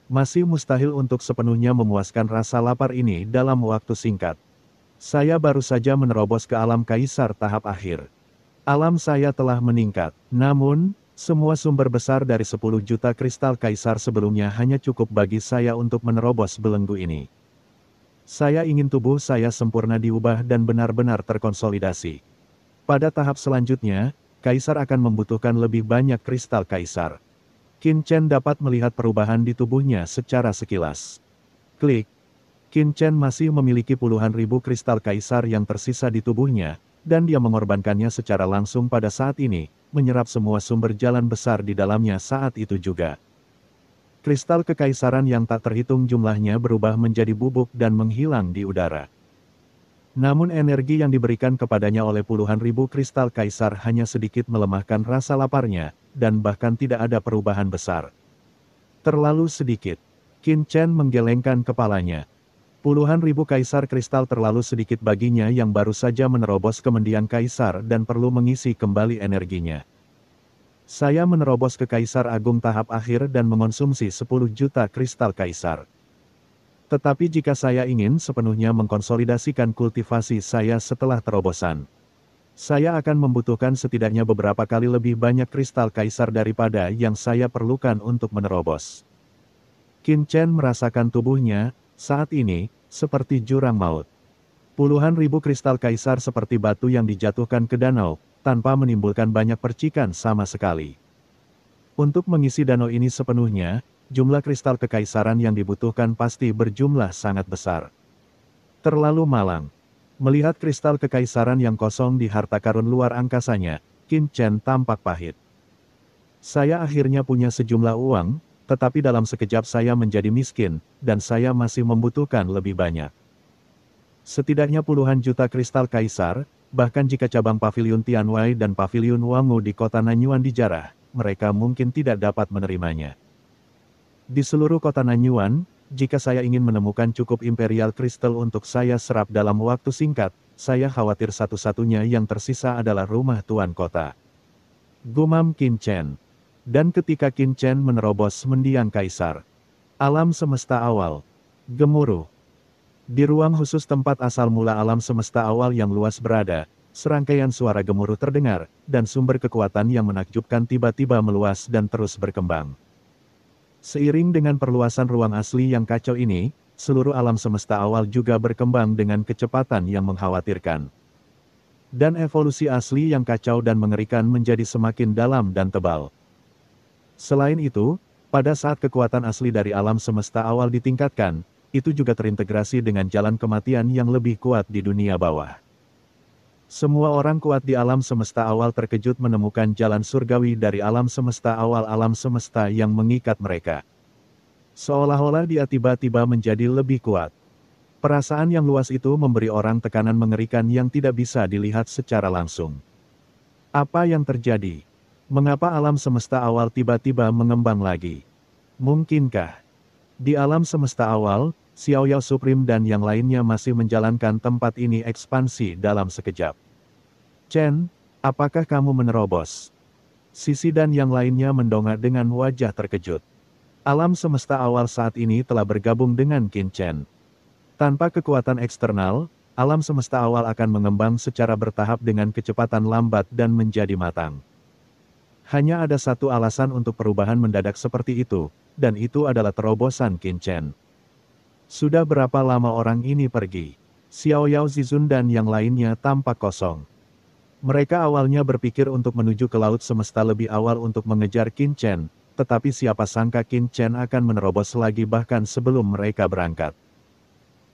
Speaker 2: masih mustahil untuk sepenuhnya memuaskan rasa lapar ini dalam waktu singkat. Saya baru saja menerobos ke alam kaisar tahap akhir. Alam saya telah meningkat, namun, semua sumber besar dari 10 juta kristal kaisar sebelumnya hanya cukup bagi saya untuk menerobos belenggu ini. Saya ingin tubuh saya sempurna diubah dan benar-benar terkonsolidasi. Pada tahap selanjutnya, kaisar akan membutuhkan lebih banyak kristal kaisar. Qin Chen dapat melihat perubahan di tubuhnya secara sekilas. Klik. Qin Chen masih memiliki puluhan ribu kristal kaisar yang tersisa di tubuhnya, dan dia mengorbankannya secara langsung pada saat ini, menyerap semua sumber jalan besar di dalamnya saat itu juga. Kristal kekaisaran yang tak terhitung jumlahnya berubah menjadi bubuk dan menghilang di udara. Namun energi yang diberikan kepadanya oleh puluhan ribu kristal kaisar hanya sedikit melemahkan rasa laparnya, dan bahkan tidak ada perubahan besar. Terlalu sedikit. Qin Chen menggelengkan kepalanya. Puluhan ribu kaisar kristal terlalu sedikit baginya yang baru saja menerobos ke mendiang kaisar dan perlu mengisi kembali energinya. Saya menerobos ke Kaisar Agung tahap akhir dan mengonsumsi 10 juta kristal kaisar. Tetapi jika saya ingin sepenuhnya mengkonsolidasikan kultivasi saya setelah terobosan, saya akan membutuhkan setidaknya beberapa kali lebih banyak kristal kaisar daripada yang saya perlukan untuk menerobos. Qin Chen merasakan tubuhnya, saat ini, seperti jurang maut. Puluhan ribu kristal kaisar seperti batu yang dijatuhkan ke danau, tanpa menimbulkan banyak percikan sama sekali. Untuk mengisi danau ini sepenuhnya, jumlah kristal kekaisaran yang dibutuhkan pasti berjumlah sangat besar. Terlalu malang. Melihat kristal kekaisaran yang kosong di harta karun luar angkasanya, Qin Chen tampak pahit. Saya akhirnya punya sejumlah uang, tetapi dalam sekejap saya menjadi miskin, dan saya masih membutuhkan lebih banyak. Setidaknya puluhan juta kristal kaisar, bahkan jika cabang Paviliun Tianwei dan Paviliun Wangu di kota Nanyuan dijarah, mereka mungkin tidak dapat menerimanya. Di seluruh kota Nanyuan, jika saya ingin menemukan cukup Imperial Crystal untuk saya serap dalam waktu singkat, saya khawatir satu-satunya yang tersisa adalah rumah tuan kota. Gumam Qin Chen. Dan ketika Qin Chen menerobos mendiang kaisar, alam semesta awal, gemuruh. Di ruang khusus tempat asal mula alam semesta awal yang luas berada, serangkaian suara gemuruh terdengar, dan sumber kekuatan yang menakjubkan tiba-tiba meluas dan terus berkembang. Seiring dengan perluasan ruang asli yang kacau ini, seluruh alam semesta awal juga berkembang dengan kecepatan yang mengkhawatirkan. Dan evolusi asli yang kacau dan mengerikan menjadi semakin dalam dan tebal. Selain itu, pada saat kekuatan asli dari alam semesta awal ditingkatkan, itu juga terintegrasi dengan jalan kematian yang lebih kuat di dunia bawah. Semua orang kuat di alam semesta awal terkejut menemukan jalan surgawi dari alam semesta awal alam semesta yang mengikat mereka. Seolah-olah dia tiba-tiba menjadi lebih kuat. Perasaan yang luas itu memberi orang tekanan mengerikan yang tidak bisa dilihat secara langsung. Apa yang terjadi? Mengapa alam semesta awal tiba-tiba mengembang lagi? Mungkinkah di alam semesta awal, Xiao Yao Supreme dan yang lainnya masih menjalankan tempat ini ekspansi dalam sekejap? Chen, apakah kamu menerobos? Sisi dan yang lainnya mendongak dengan wajah terkejut. Alam semesta awal saat ini telah bergabung dengan Qin Chen. Tanpa kekuatan eksternal, alam semesta awal akan mengembang secara bertahap dengan kecepatan lambat dan menjadi matang. Hanya ada satu alasan untuk perubahan mendadak seperti itu, dan itu adalah terobosan Qin Chen. Sudah berapa lama orang ini pergi? Xiao Yao Zizun dan yang lainnya tampak kosong. Mereka awalnya berpikir untuk menuju ke laut semesta lebih awal untuk mengejar Qin Chen, tetapi siapa sangka Qin Chen akan menerobos lagi bahkan sebelum mereka berangkat.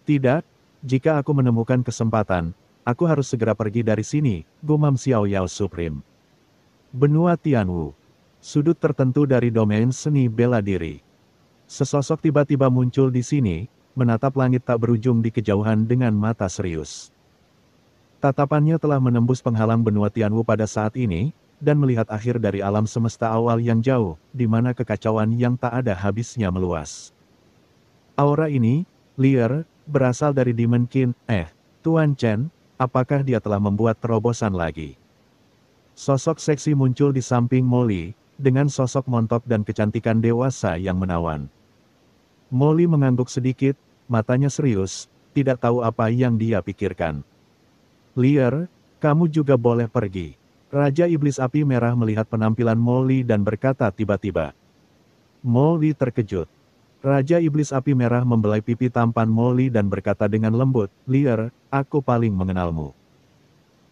Speaker 2: Tidak, jika aku menemukan kesempatan, aku harus segera pergi dari sini, gumam Xiao Yao Supreme. Benua Tianwu. Sudut tertentu dari domain seni bela diri. Sesosok tiba-tiba muncul di sini, menatap langit tak berujung di kejauhan dengan mata serius. Tatapannya telah menembus penghalang benua Tianwu pada saat ini, dan melihat akhir dari alam semesta awal yang jauh, di mana kekacauan yang tak ada habisnya meluas. Aura ini, liar, berasal dari Demon King. Tuan Chen, apakah dia telah membuat terobosan lagi? Sosok seksi muncul di samping Molly, dengan sosok montok dan kecantikan dewasa yang menawan. Molly mengangguk sedikit, matanya serius, tidak tahu apa yang dia pikirkan. Liar, kamu juga boleh pergi. Raja Iblis Api Merah melihat penampilan Molly dan berkata tiba-tiba. Molly terkejut. Raja Iblis Api Merah membelai pipi tampan Molly dan berkata dengan lembut, Liar, aku paling mengenalmu.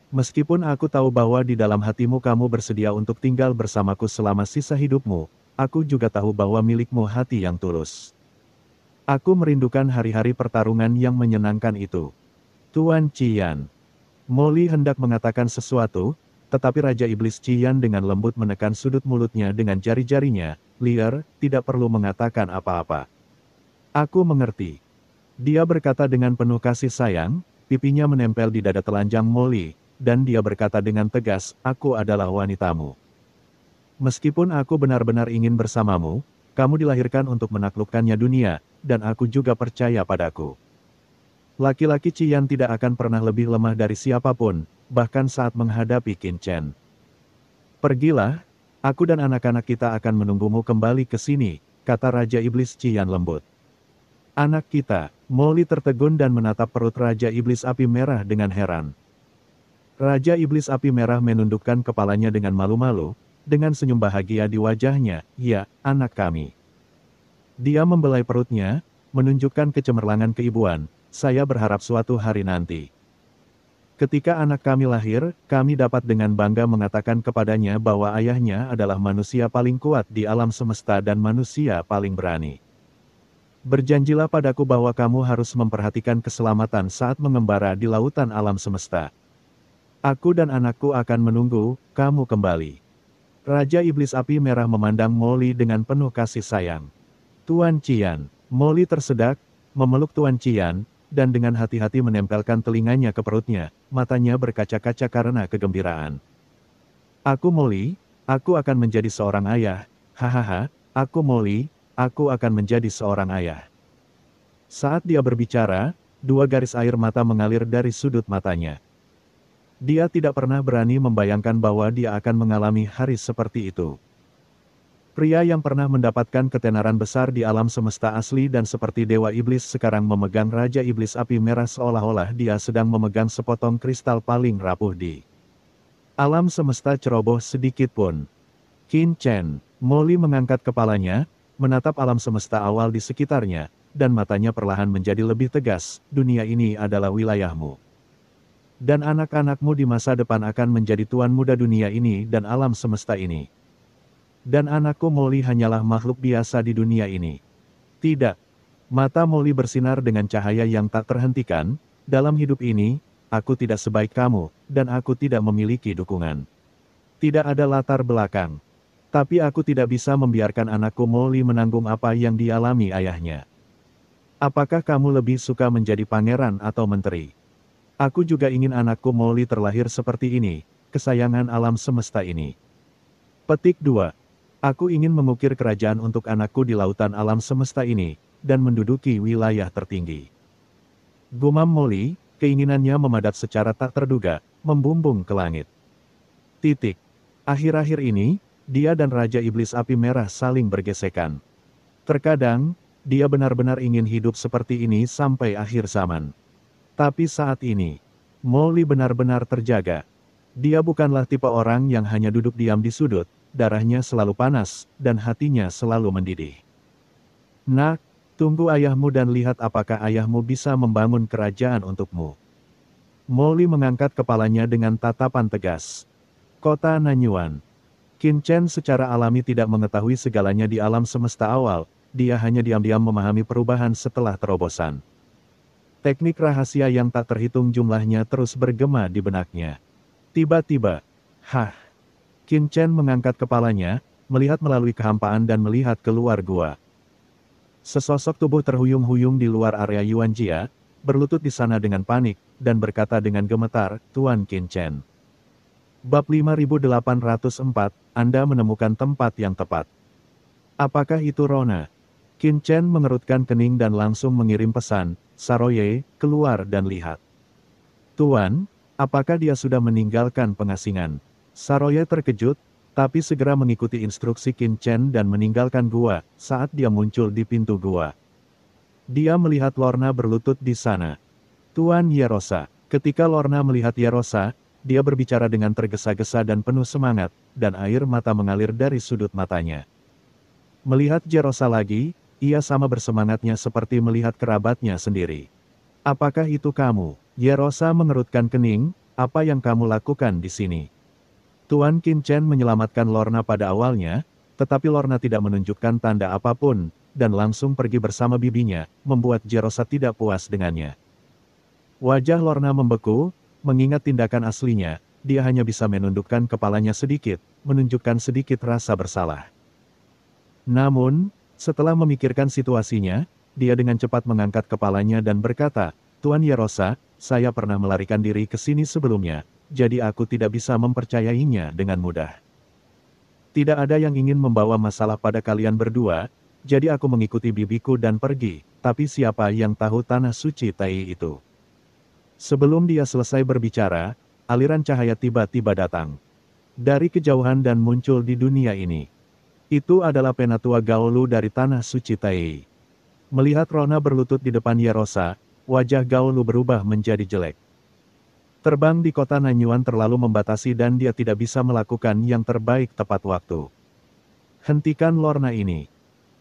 Speaker 2: Meskipun aku tahu bahwa di dalam hatimu kamu bersedia untuk tinggal bersamaku selama sisa hidupmu, aku juga tahu bahwa milikmu hati yang tulus. Aku merindukan hari-hari pertarungan yang menyenangkan itu. Tuan Qian. Molly hendak mengatakan sesuatu, tetapi Raja Iblis Qian dengan lembut menekan sudut mulutnya dengan jari-jarinya, Liar, tidak perlu mengatakan apa-apa. Aku mengerti. Dia berkata dengan penuh kasih sayang, pipinya menempel di dada telanjang Molly, dan dia berkata dengan tegas, aku adalah wanitamu. Meskipun aku benar-benar ingin bersamamu, kamu dilahirkan untuk menaklukkannya dunia, dan aku juga percaya padaku. Laki-laki Qian tidak akan pernah lebih lemah dari siapapun, bahkan saat menghadapi Qin Chen. Pergilah, aku dan anak-anak kita akan menunggumu kembali ke sini, kata Raja Iblis Qian lembut. Anak kita, Molly tertegun dan menatap perut Raja Iblis Api Merah dengan heran. Raja Iblis Api Merah menundukkan kepalanya dengan malu-malu, dengan senyum bahagia di wajahnya, ya, anak kami. Dia membelai perutnya, menunjukkan kecemerlangan keibuan, saya berharap suatu hari nanti. Ketika anak kami lahir, kami dapat dengan bangga mengatakan kepadanya bahwa ayahnya adalah manusia paling kuat di alam semesta dan manusia paling berani. Berjanjilah padaku bahwa kamu harus memperhatikan keselamatan saat mengembara di lautan alam semesta. Aku dan anakku akan menunggu kamu kembali. Raja Iblis Api Merah memandang Molly dengan penuh kasih sayang. Tuan Qian. Molly tersedak, memeluk Tuan Qian, dan dengan hati-hati menempelkan telinganya ke perutnya, matanya berkaca-kaca karena kegembiraan. Aku Molly, aku akan menjadi seorang ayah, hahaha, aku Molly, aku akan menjadi seorang ayah. Saat dia berbicara, dua garis air mata mengalir dari sudut matanya. Dia tidak pernah berani membayangkan bahwa dia akan mengalami hari seperti itu. Pria yang pernah mendapatkan ketenaran besar di alam semesta asli dan seperti Dewa Iblis sekarang memegang Raja Iblis Api Merah seolah-olah dia sedang memegang sepotong kristal paling rapuh di alam semesta ceroboh sedikit pun. Qin Chen, Molly mengangkat kepalanya, menatap alam semesta awal di sekitarnya, dan matanya perlahan menjadi lebih tegas, dunia ini adalah wilayahmu. Dan anak-anakmu di masa depan akan menjadi tuan muda dunia ini dan alam semesta ini. Dan anakku Molly hanyalah makhluk biasa di dunia ini. Tidak. Mata Molly bersinar dengan cahaya yang tak terhentikan, dalam hidup ini, aku tidak sebaik kamu, dan aku tidak memiliki dukungan. Tidak ada latar belakang. Tapi aku tidak bisa membiarkan anakku Molly menanggung apa yang dialami ayahnya. Apakah kamu lebih suka menjadi pangeran atau menteri? Aku juga ingin anakku Molly terlahir seperti ini, kesayangan alam semesta ini. Petik 2. Aku ingin mengukir kerajaan untuk anakku di lautan alam semesta ini, dan menduduki wilayah tertinggi. Gumam Molly, keinginannya memadat secara tak terduga, membumbung ke langit. Titik. Akhir-akhir ini, dia dan Raja Iblis Api Merah saling bergesekan. Terkadang, dia benar-benar ingin hidup seperti ini sampai akhir zaman. Tapi saat ini, Molly benar-benar terjaga. Dia bukanlah tipe orang yang hanya duduk diam di sudut, darahnya selalu panas, dan hatinya selalu mendidih. Nak, tunggu ayahmu dan lihat apakah ayahmu bisa membangun kerajaan untukmu. Molly mengangkat kepalanya dengan tatapan tegas. Kota Nanyuan. Qin Chen secara alami tidak mengetahui segalanya di alam semesta awal, dia hanya diam-diam memahami perubahan setelah terobosan. Teknik rahasia yang tak terhitung jumlahnya terus bergema di benaknya. Tiba-tiba, Qin Chen mengangkat kepalanya, melihat melalui kehampaan dan melihat keluar gua. Sesosok tubuh terhuyung-huyung di luar area Yuanjia, berlutut di sana dengan panik, dan berkata dengan gemetar, Tuan Qin Chen. Bab 5804, Anda menemukan tempat yang tepat. Apakah itu Rona? Qin Chen mengerutkan kening dan langsung mengirim pesan, Saroye, keluar dan lihat. Tuan, apakah dia sudah meninggalkan pengasingan? Saroye terkejut, tapi segera mengikuti instruksi Qin Chen dan meninggalkan gua, saat dia muncul di pintu gua. Dia melihat Lorna berlutut di sana. Tuan Yerosa. Ketika Lorna melihat Yerosa, dia berbicara dengan tergesa-gesa dan penuh semangat, dan air mata mengalir dari sudut matanya. Melihat Yerosa lagi, ia sama bersemangatnya seperti melihat kerabatnya sendiri. Apakah itu kamu? Yerosa mengerutkan kening, apa yang kamu lakukan di sini? Tuan Qin Chen menyelamatkan Lorna pada awalnya, tetapi Lorna tidak menunjukkan tanda apapun, dan langsung pergi bersama bibinya, membuat Yerosa tidak puas dengannya. Wajah Lorna membeku, mengingat tindakan aslinya, dia hanya bisa menundukkan kepalanya sedikit, menunjukkan sedikit rasa bersalah. Namun, setelah memikirkan situasinya, dia dengan cepat mengangkat kepalanya dan berkata, Tuan Yerosa, saya pernah melarikan diri ke sini sebelumnya, jadi aku tidak bisa mempercayainya dengan mudah. Tidak ada yang ingin membawa masalah pada kalian berdua, jadi aku mengikuti bibiku dan pergi, tapi siapa yang tahu tanah suci Tai itu? Sebelum dia selesai berbicara, aliran cahaya tiba-tiba datang dari kejauhan dan muncul di dunia ini. Itu adalah penatua Gaolu dari tanah suci Tai. Melihat Rona berlutut di depan Yerosa, wajah Gaolu berubah menjadi jelek. Terbang di kota Nanyuan terlalu membatasi dan dia tidak bisa melakukan yang terbaik tepat waktu. Hentikan Lorna ini.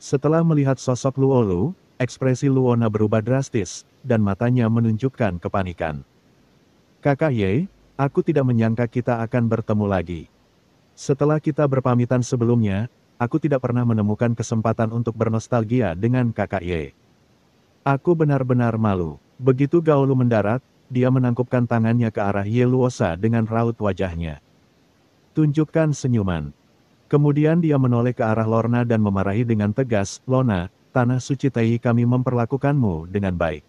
Speaker 2: Setelah melihat sosok Luolu, ekspresi Luona berubah drastis, dan matanya menunjukkan kepanikan. Kakak Ye, aku tidak menyangka kita akan bertemu lagi. Setelah kita berpamitan sebelumnya, aku tidak pernah menemukan kesempatan untuk bernostalgia dengan Kakak Ye. Aku benar-benar malu. Begitu Gaolu mendarat, dia menangkupkan tangannya ke arah Ye Luosa dengan raut wajahnya. Tunjukkan senyuman. Kemudian dia menoleh ke arah Lorna dan memarahi dengan tegas, Lorna, tanah suci Tei kami memperlakukanmu dengan baik.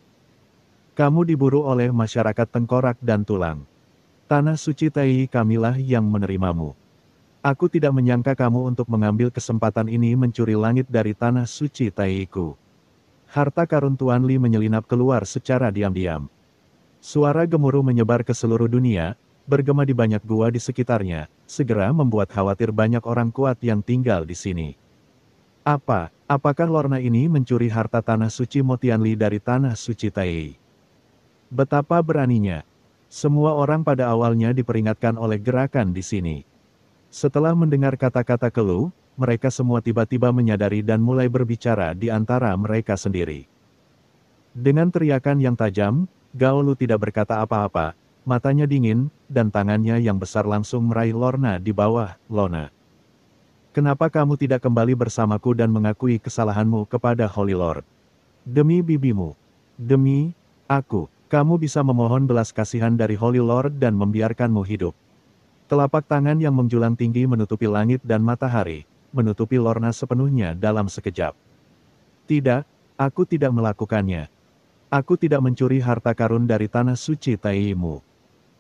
Speaker 2: Kamu diburu oleh masyarakat tengkorak dan tulang. Tanah suci Tei kamilah yang menerimamu. Aku tidak menyangka kamu untuk mengambil kesempatan ini mencuri langit dari tanah suci Teiku. Harta karun Tuan Li menyelinap keluar secara diam-diam. Suara gemuruh menyebar ke seluruh dunia, bergema di banyak gua di sekitarnya, segera membuat khawatir banyak orang kuat yang tinggal di sini. Apakah Lorna ini mencuri harta tanah suci Motianli dari tanah suci Tei? Betapa beraninya. Semua orang pada awalnya diperingatkan oleh gerakan di sini. Setelah mendengar kata-kata keluh, mereka semua tiba-tiba menyadari dan mulai berbicara di antara mereka sendiri. Dengan teriakan yang tajam, Gaolu tidak berkata apa-apa, matanya dingin, dan tangannya yang besar langsung meraih Lorna di bawah, Lorna. Kenapa kamu tidak kembali bersamaku dan mengakui kesalahanmu kepada Holy Lord? Demi bibimu. Demi aku, kamu bisa memohon belas kasihan dari Holy Lord dan membiarkanmu hidup. Telapak tangan yang menjulang tinggi menutupi langit dan matahari, menutupi Lorna sepenuhnya dalam sekejap. Tidak, aku tidak melakukannya. Aku tidak mencuri harta karun dari tanah suci Taimu.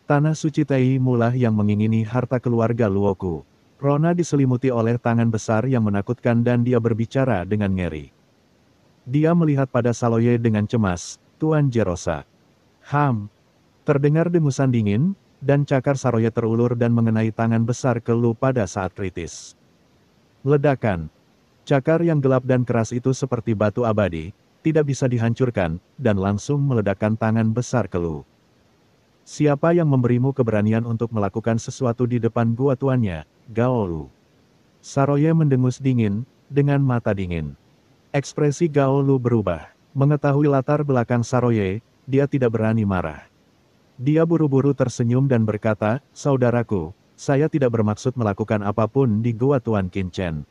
Speaker 2: Tanah suci Taimu lah yang mengingini harta keluarga Luoku. Rona diselimuti oleh tangan besar yang menakutkan dan dia berbicara dengan ngeri. Dia melihat pada Saloye dengan cemas, Tuan Jerosa. Terdengar dengusan dingin, dan cakar Saroye terulur dan mengenai tangan besar ke Lu pada saat kritis. Ledakan. Cakar yang gelap dan keras itu seperti batu abadi, tidak bisa dihancurkan, dan langsung meledakkan tangan besar ke Lu. Siapa yang memberimu keberanian untuk melakukan sesuatu di depan gua tuannya, Gaolu? Saroye mendengus dingin, dengan mata dingin. Ekspresi Gaolu berubah. Mengetahui latar belakang Saroye, dia tidak berani marah. Dia buru-buru tersenyum dan berkata, saudaraku, saya tidak bermaksud melakukan apapun di gua Tuan Qinchen.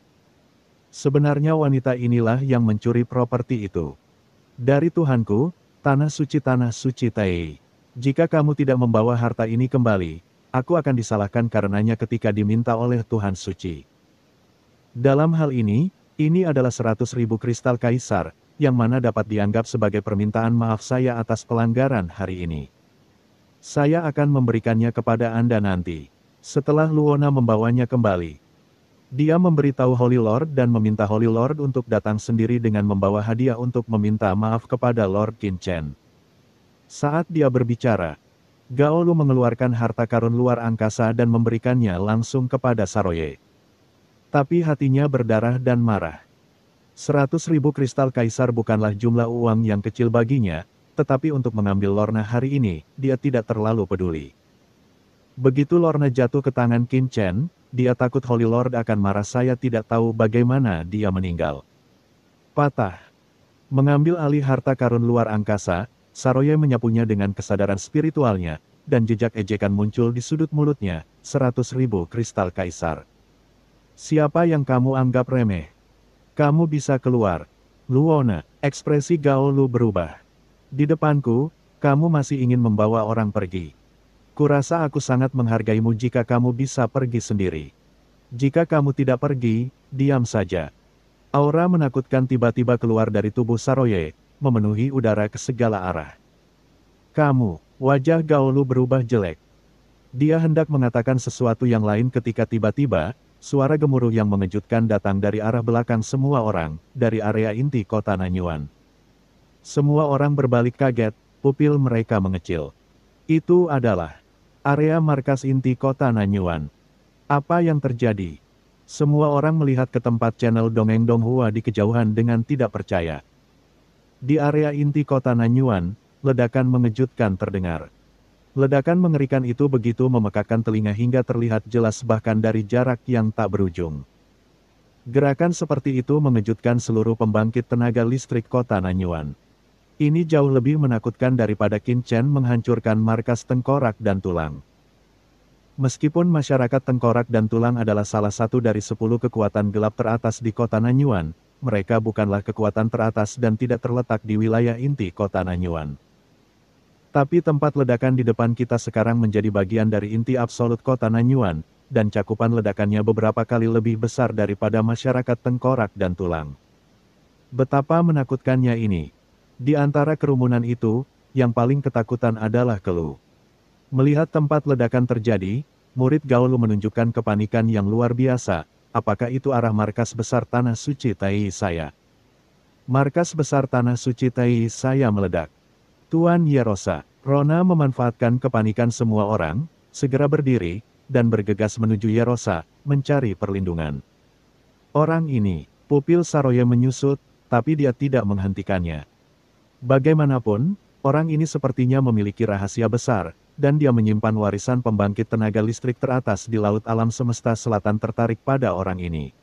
Speaker 2: Sebenarnya wanita inilah yang mencuri properti itu. Dari Tuhanku, tanah suci Tei. Jika kamu tidak membawa harta ini kembali, aku akan disalahkan karenanya ketika diminta oleh Tuhan Suci. Dalam hal ini adalah 100.000 kristal kaisar, yang mana dapat dianggap sebagai permintaan maaf saya atas pelanggaran hari ini. Saya akan memberikannya kepada Anda nanti, setelah Luona membawanya kembali. Dia memberitahu Holy Lord dan meminta Holy Lord untuk datang sendiri dengan membawa hadiah untuk meminta maaf kepada Lord Qinchen. Saat dia berbicara, Gaolu mengeluarkan harta karun luar angkasa dan memberikannya langsung kepada Saroye. Tapi hatinya berdarah dan marah. 100.000 kristal kaisar bukanlah jumlah uang yang kecil baginya, tetapi untuk mengambil Lorna hari ini, dia tidak terlalu peduli. Begitu Lorna jatuh ke tangan Qinchen, dia takut Holy Lord akan marah. Saya tidak tahu bagaimana dia meninggal. Patah. Mengambil alih harta karun luar angkasa, Saroye menyapunya dengan kesadaran spiritualnya, dan jejak ejekan muncul di sudut mulutnya, 100.000 kristal kaisar. Siapa yang kamu anggap remeh? Kamu bisa keluar. Luona, ekspresi Gaolu berubah. Di depanku, kamu masih ingin membawa orang pergi. Kurasa aku sangat menghargaimu jika kamu bisa pergi sendiri. Jika kamu tidak pergi, diam saja. Aura menakutkan tiba-tiba keluar dari tubuh Saroye, memenuhi udara ke segala arah. Kamu, wajah Gaolu berubah jelek. Dia hendak mengatakan sesuatu yang lain ketika tiba-tiba, suara gemuruh yang mengejutkan datang dari arah belakang semua orang, dari area inti kota Nanyuan. Semua orang berbalik kaget, pupil mereka mengecil. Itu adalah area markas inti kota Nanyuan. Apa yang terjadi? Semua orang melihat ke tempat channel Dongeng Donghua di kejauhan dengan tidak percaya. Di area inti kota Nanyuan, ledakan mengejutkan terdengar. Ledakan mengerikan itu begitu memekakkan telinga hingga terlihat jelas bahkan dari jarak yang tak berujung. Gerakan seperti itu mengejutkan seluruh pembangkit tenaga listrik kota Nanyuan. Ini jauh lebih menakutkan daripada Qin Chen menghancurkan markas tengkorak dan tulang. Meskipun masyarakat tengkorak dan tulang adalah salah satu dari 10 kekuatan gelap teratas di kota Nanyuan, mereka bukanlah kekuatan teratas dan tidak terletak di wilayah inti kota Nanyuan. Tapi tempat ledakan di depan kita sekarang menjadi bagian dari inti absolut kota Nanyuan, dan cakupan ledakannya beberapa kali lebih besar daripada masyarakat tengkorak dan tulang. Betapa menakutkannya ini. Di antara kerumunan itu, yang paling ketakutan adalah Kelu. Melihat tempat ledakan terjadi, murid Gaolu menunjukkan kepanikan yang luar biasa. Apakah itu arah markas besar Tanah Suci Tai saya? Markas besar Tanah Suci Tai saya meledak. Tuan Yerosa, Rona memanfaatkan kepanikan semua orang, segera berdiri, dan bergegas menuju Yerosa, mencari perlindungan. Orang ini, pupil Saroye menyusut, tapi dia tidak menghentikannya. Bagaimanapun, orang ini sepertinya memiliki rahasia besar, dan dia menyimpan warisan pembangkit tenaga listrik teratas di laut alam semesta selatan tertarik pada orang ini.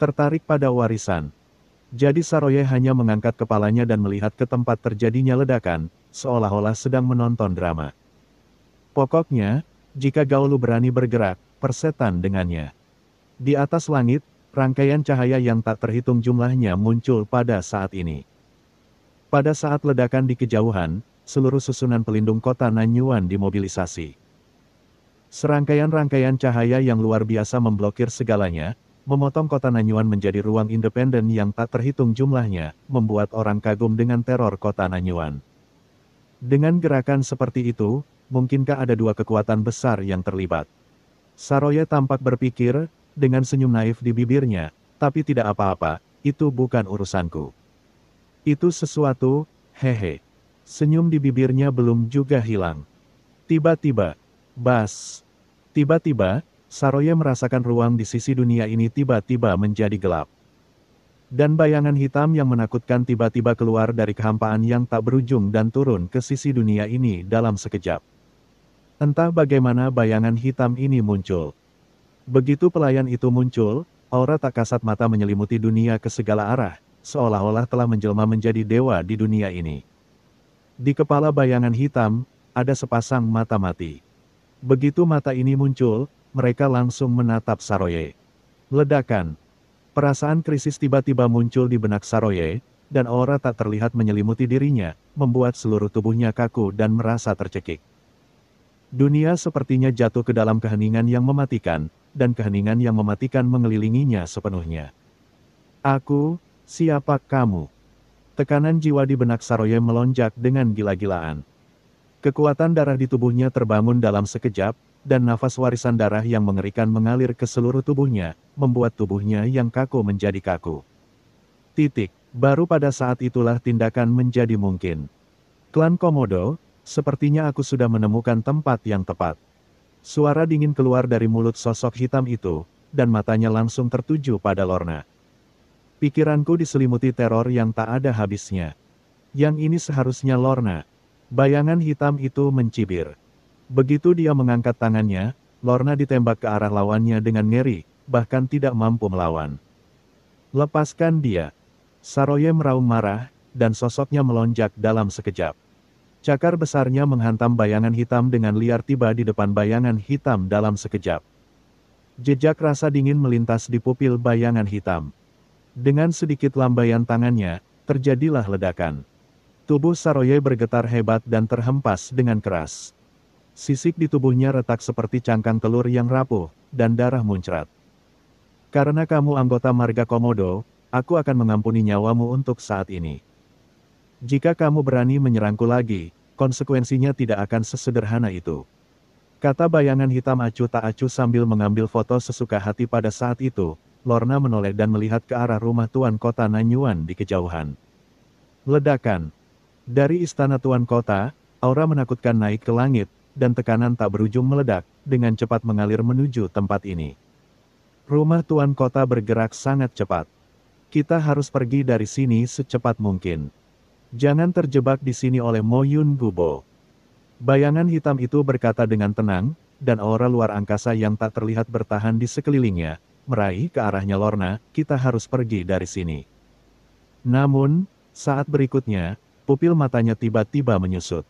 Speaker 2: Tertarik pada warisan. Jadi Saroye hanya mengangkat kepalanya dan melihat ke tempat terjadinya ledakan, seolah-olah sedang menonton drama. Pokoknya, jika Gaolu berani bergerak, persetan dengannya. Di atas langit, rangkaian cahaya yang tak terhitung jumlahnya muncul pada saat ini. Pada saat ledakan di kejauhan, seluruh susunan pelindung kota Nanyuan dimobilisasi. Serangkaian-rangkaian cahaya yang luar biasa memblokir segalanya, memotong kota Nanyuan menjadi ruang independen yang tak terhitung jumlahnya, membuat orang kagum dengan teror kota Nanyuan. Dengan gerakan seperti itu, mungkinkah ada dua kekuatan besar yang terlibat? Saroye tampak berpikir, dengan senyum naif di bibirnya, tapi tidak apa-apa, itu bukan urusanku. Itu sesuatu, hehe. Senyum di bibirnya belum juga hilang. Tiba-tiba, bas. Tiba-tiba, Saroye merasakan ruang di sisi dunia ini tiba-tiba menjadi gelap. Dan bayangan hitam yang menakutkan tiba-tiba keluar dari kehampaan yang tak berujung dan turun ke sisi dunia ini dalam sekejap. Entah bagaimana bayangan hitam ini muncul. Begitu pelayan itu muncul, aura tak kasat mata menyelimuti dunia ke segala arah, seolah-olah telah menjelma menjadi dewa di dunia ini. Di kepala bayangan hitam, ada sepasang mata mati. Begitu mata ini muncul, mereka langsung menatap Saroye. Ledakan. Perasaan krisis tiba-tiba muncul di benak Saroye, dan aura tak terlihat menyelimuti dirinya, membuat seluruh tubuhnya kaku dan merasa tercekik. Dunia sepertinya jatuh ke dalam keheningan yang mematikan, dan keheningan yang mematikan mengelilinginya sepenuhnya. Aku, siapa kamu? Tekanan jiwa di benak Saroye melonjak dengan gila-gilaan. Kekuatan darah di tubuhnya terbangun dalam sekejap, dan nafas warisan darah yang mengerikan mengalir ke seluruh tubuhnya, membuat tubuhnya yang kaku menjadi kaku. Baru pada saat itulah tindakan menjadi mungkin. Klan Komodo, sepertinya aku sudah menemukan tempat yang tepat. Suara dingin keluar dari mulut sosok hitam itu, dan matanya langsung tertuju pada Lorna. Pikiranku diselimuti teror yang tak ada habisnya. Yang ini seharusnya Lorna. Bayangan hitam itu mencibir. Begitu dia mengangkat tangannya, Lorna ditembak ke arah lawannya dengan ngeri, bahkan tidak mampu melawan. Lepaskan dia. Saroye meraung marah, dan sosoknya melonjak dalam sekejap. Cakar besarnya menghantam bayangan hitam dengan liar tiba di depan bayangan hitam dalam sekejap. Jejak rasa dingin melintas di pupil bayangan hitam. Dengan sedikit lambaian tangannya, terjadilah ledakan. Tubuh Saroye bergetar hebat dan terhempas dengan keras. Sisik di tubuhnya retak seperti cangkang telur yang rapuh, dan darah muncrat. Karena kamu anggota marga Komodo, aku akan mengampuni nyawamu untuk saat ini. Jika kamu berani menyerangku lagi, konsekuensinya tidak akan sesederhana itu. Kata bayangan hitam acuh tak acuh sambil mengambil foto sesuka hati pada saat itu. Lorna menoleh dan melihat ke arah rumah Tuan Kota Nanyuan di kejauhan. Ledakan. Dari istana Tuan Kota, aura menakutkan naik ke langit, dan tekanan tak berujung meledak, dengan cepat mengalir menuju tempat ini. Rumah Tuan Kota bergerak sangat cepat. Kita harus pergi dari sini secepat mungkin. Jangan terjebak di sini oleh Mo Yun Gubo. Bayangan hitam itu berkata dengan tenang, dan aura luar angkasa yang tak terlihat bertahan di sekelilingnya, meraih ke arahnya Lorna, kita harus pergi dari sini. Namun, saat berikutnya, pupil matanya tiba-tiba menyusut.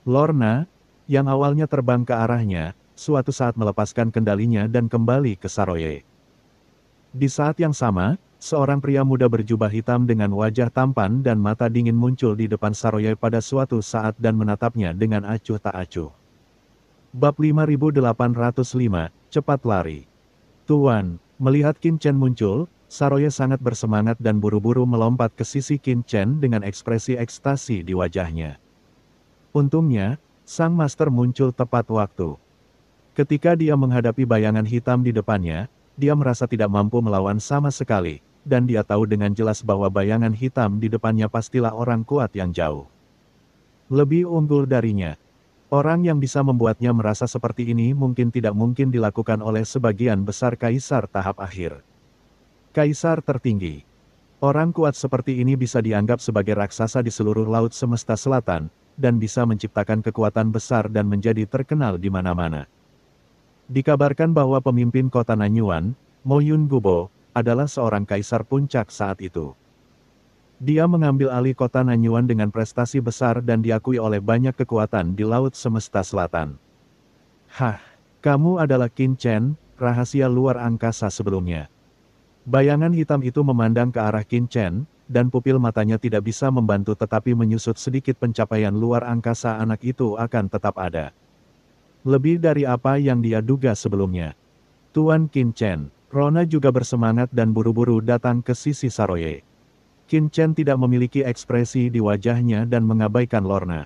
Speaker 2: Lorna, yang awalnya terbang ke arahnya, suatu saat melepaskan kendalinya dan kembali ke Saroye. Di saat yang sama, seorang pria muda berjubah hitam dengan wajah tampan dan mata dingin muncul di depan Saroye pada suatu saat dan menatapnya dengan acuh tak acuh. Bab 5805, Cepat Lari. Tuan, melihat Qin Chen muncul, Saroye sangat bersemangat dan buru-buru melompat ke sisi Qin Chen dengan ekspresi ekstasi di wajahnya. Untungnya, sang master muncul tepat waktu. Ketika dia menghadapi bayangan hitam di depannya, dia merasa tidak mampu melawan sama sekali, dan dia tahu dengan jelas bahwa bayangan hitam di depannya pastilah orang kuat yang jauh lebih unggul darinya. Orang yang bisa membuatnya merasa seperti ini mungkin tidak mungkin dilakukan oleh sebagian besar kaisar tahap akhir. Kaisar tertinggi. Orang kuat seperti ini bisa dianggap sebagai raksasa di seluruh laut semesta selatan, dan bisa menciptakan kekuatan besar dan menjadi terkenal di mana-mana. Dikabarkan bahwa pemimpin kota Nanyuan, Mo Yun Gubo, adalah seorang kaisar puncak saat itu. Dia mengambil alih kota Nanyuan dengan prestasi besar dan diakui oleh banyak kekuatan di laut semesta selatan. Hah, kamu adalah Qin Chen, rahasia luar angkasa sebelumnya. Bayangan hitam itu memandang ke arah Qin Chen, dan pupil matanya tidak bisa membantu tetapi menyusut sedikit. Pencapaian luar angkasa anak itu akan tetap ada. Lebih dari apa yang dia duga sebelumnya. Tuan Qin Chen, Rona juga bersemangat dan buru-buru datang ke sisi Saroye. Qin Chen tidak memiliki ekspresi di wajahnya dan mengabaikan Lorna.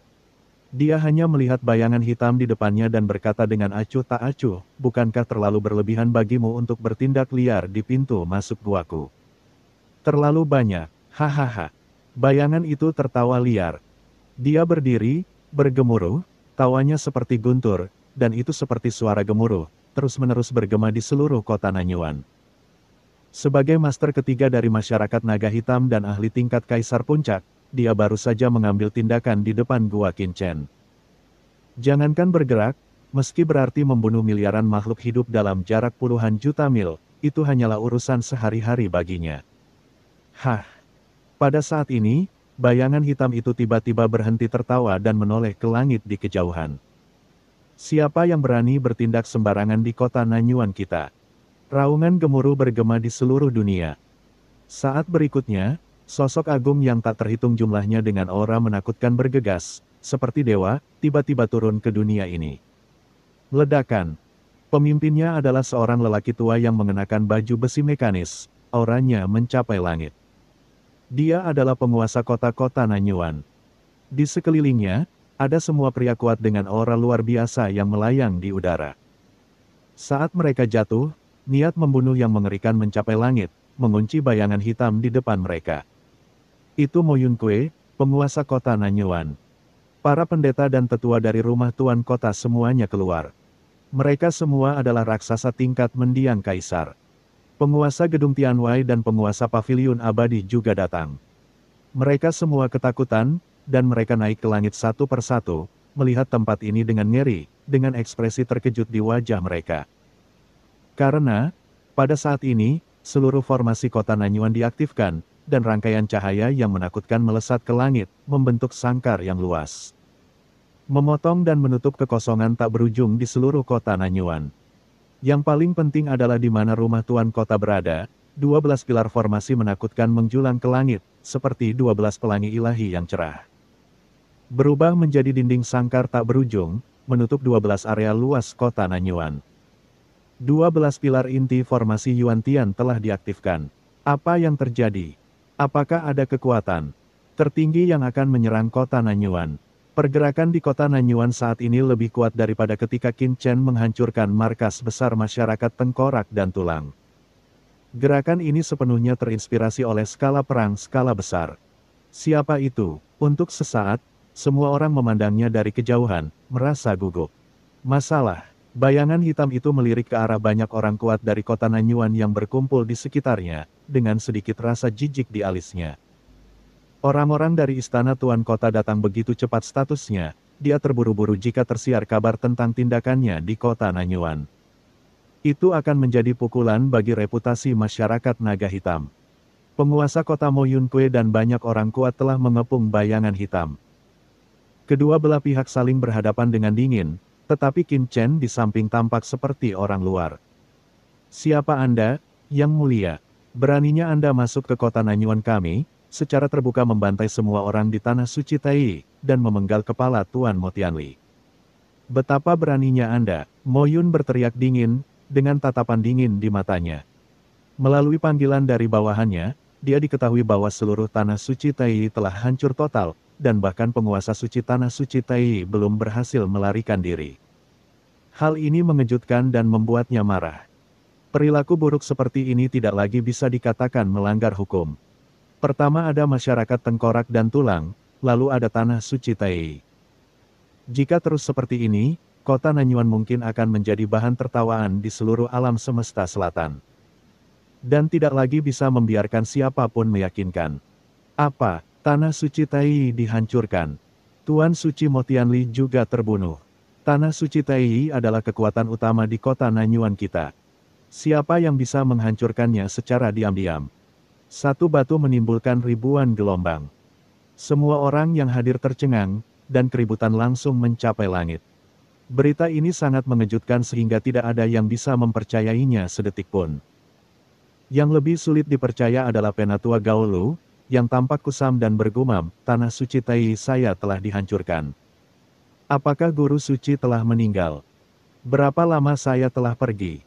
Speaker 2: Dia hanya melihat bayangan hitam di depannya dan berkata dengan acuh tak acuh, bukankah terlalu berlebihan bagimu untuk bertindak liar di pintu masuk guaku? Terlalu banyak, hahaha. Bayangan itu tertawa liar. Dia berdiri, bergemuruh, tawanya seperti guntur, dan itu seperti suara gemuruh, terus-menerus bergema di seluruh kota Nanyuan. Sebagai master ketiga dari masyarakat naga hitam dan ahli tingkat kaisar puncak, dia baru saja mengambil tindakan di depan gua Qin Chen. Jangankan bergerak, meski berarti membunuh miliaran makhluk hidup dalam jarak puluhan juta mil, itu hanyalah urusan sehari-hari baginya. Hah! Pada saat ini, bayangan hitam itu tiba-tiba berhenti tertawa dan menoleh ke langit di kejauhan. Siapa yang berani bertindak sembarangan di kota Nanyuan kita? Raungan gemuruh bergema di seluruh dunia. Saat berikutnya, sosok agung yang tak terhitung jumlahnya dengan aura menakutkan bergegas, seperti dewa, tiba-tiba turun ke dunia ini. Ledakan. Pemimpinnya adalah seorang lelaki tua yang mengenakan baju besi mekanis, auranya mencapai langit. Dia adalah penguasa kota-kota Nanyuan. Di sekelilingnya, ada semua pria kuat dengan aura luar biasa yang melayang di udara. Saat mereka jatuh, niat membunuh yang mengerikan mencapai langit, mengunci bayangan hitam di depan mereka. Itu Mo Yun Kue, penguasa kota Nanyuan. Para pendeta dan tetua dari rumah tuan kota semuanya keluar. Mereka semua adalah raksasa tingkat mendiang kaisar. Penguasa gedung Tianwei dan penguasa paviliun abadi juga datang. Mereka semua ketakutan, dan mereka naik ke langit satu persatu, melihat tempat ini dengan ngeri, dengan ekspresi terkejut di wajah mereka. Karena, pada saat ini, seluruh formasi kota Nanyuan diaktifkan, dan rangkaian cahaya yang menakutkan melesat ke langit, membentuk sangkar yang luas. Memotong dan menutup kekosongan tak berujung di seluruh kota Nanyuan. Yang paling penting adalah di mana rumah tuan kota berada, 12 pilar formasi menakutkan menjulang ke langit, seperti 12 pelangi ilahi yang cerah. Berubah menjadi dinding sangkar tak berujung, menutup 12 area luas kota Nanyuan. 12 pilar inti formasi Yuantian telah diaktifkan. Apa yang terjadi? Apakah ada kekuatan tertinggi yang akan menyerang kota Nanyuan? Pergerakan di kota Nanyuan saat ini lebih kuat daripada ketika Qin Chen menghancurkan markas besar masyarakat tengkorak dan tulang. Gerakan ini sepenuhnya terinspirasi oleh skala perang skala besar. Siapa itu? Untuk sesaat, semua orang memandangnya dari kejauhan, merasa gugup. Masalah. Bayangan hitam itu melirik ke arah banyak orang kuat dari kota Nanyuan yang berkumpul di sekitarnya, dengan sedikit rasa jijik di alisnya. Orang-orang dari istana tuan kota datang begitu cepat statusnya, dia terburu-buru jika tersiar kabar tentang tindakannya di kota Nanyuan. Itu akan menjadi pukulan bagi reputasi masyarakat naga hitam. Penguasa kota Mo Yun-kwe dan banyak orang kuat telah mengepung bayangan hitam. Kedua belah pihak saling berhadapan dengan dingin, tetapi Kim Chen di samping tampak seperti orang luar. "Siapa Anda, Yang Mulia? Beraninya Anda masuk ke kota Nanyuan kami, secara terbuka membantai semua orang di Tanah Suci Tai, dan memenggal kepala Tuan Mo Tianli. Betapa beraninya Anda!" Mo Yun berteriak dingin, dengan tatapan dingin di matanya. Melalui panggilan dari bawahannya, dia diketahui bahwa seluruh Tanah Suci Tai telah hancur total, dan bahkan penguasa suci Tanah Suci Tai belum berhasil melarikan diri. Hal ini mengejutkan dan membuatnya marah. Perilaku buruk seperti ini tidak lagi bisa dikatakan melanggar hukum. Pertama ada masyarakat tengkorak dan tulang, lalu ada Tanah Suci Tai. Jika terus seperti ini, kota Nanyuan mungkin akan menjadi bahan tertawaan di seluruh alam semesta selatan. Dan tidak lagi bisa membiarkan siapapun meyakinkan. Apa, Tanah Suci Tai dihancurkan? Tuan Suci Mo Tianli juga terbunuh. Tanah Suci Tai adalah kekuatan utama di kota Nanyuan kita. Siapa yang bisa menghancurkannya secara diam-diam? Satu batu menimbulkan ribuan gelombang. Semua orang yang hadir tercengang, dan keributan langsung mencapai langit. Berita ini sangat mengejutkan sehingga tidak ada yang bisa mempercayainya sedetik pun. Yang lebih sulit dipercaya adalah Penatua Gaolu, yang tampak kusam dan bergumam, Tanah Suci Tai saya telah dihancurkan. Apakah Guru Suci telah meninggal? Berapa lama saya telah pergi?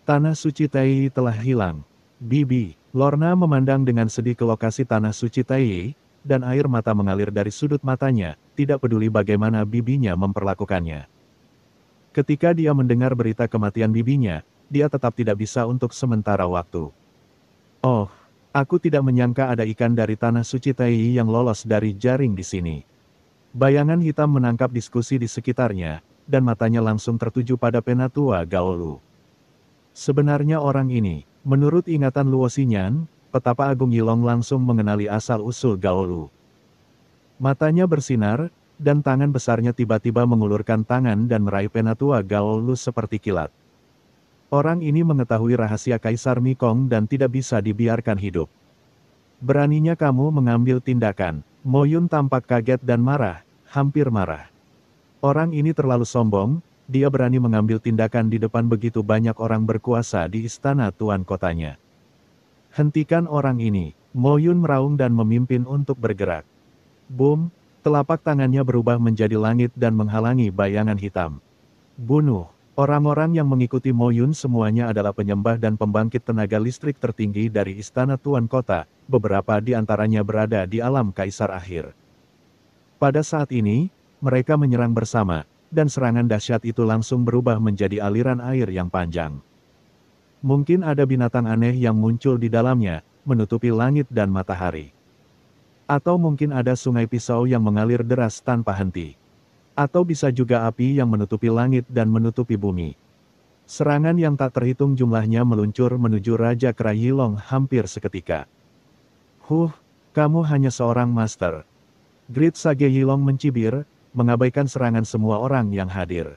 Speaker 2: Tanah Suci Tai telah hilang. Bibi, Lorna memandang dengan sedih ke lokasi Tanah Suci Tai, dan air mata mengalir dari sudut matanya, tidak peduli bagaimana bibinya memperlakukannya. Ketika dia mendengar berita kematian bibinya, dia tetap tidak bisa untuk sementara waktu. "Oh, aku tidak menyangka ada ikan dari Tanah Suci Tai yang lolos dari jaring di sini." Bayangan hitam menangkap diskusi di sekitarnya, dan matanya langsung tertuju pada Penatua Gaolu. Sebenarnya orang ini, menurut ingatan Luo Xinyan, Petapa Agung Yilong langsung mengenali asal-usul Gaolu. Matanya bersinar, dan tangan besarnya tiba-tiba mengulurkan tangan dan meraih Penatua Gaolu seperti kilat. Orang ini mengetahui rahasia Kaisar Mikong dan tidak bisa dibiarkan hidup. "Beraninya kamu mengambil tindakan." Mo Yun tampak kaget dan marah, hampir marah. Orang ini terlalu sombong, dia berani mengambil tindakan di depan begitu banyak orang berkuasa di istana tuan kotanya. "Hentikan orang ini." Mo Yun meraung dan memimpin untuk bergerak. Boom, telapak tangannya berubah menjadi langit dan menghalangi bayangan hitam. "Bunuh." Orang-orang yang mengikuti Mo Yun semuanya adalah penyembah dan pembangkit tenaga listrik tertinggi dari istana tuan kota, beberapa di antaranya berada di alam kaisar akhir. Pada saat ini, mereka menyerang bersama, dan serangan dahsyat itu langsung berubah menjadi aliran air yang panjang. Mungkin ada binatang aneh yang muncul di dalamnya, menutupi langit dan matahari. Atau mungkin ada sungai pisau yang mengalir deras tanpa henti. Atau bisa juga api yang menutupi langit dan menutupi bumi. Serangan yang tak terhitung jumlahnya meluncur menuju Raja Kera Yilong hampir seketika. Kamu hanya seorang master." Grid Sage Yilong mencibir, mengabaikan serangan semua orang yang hadir.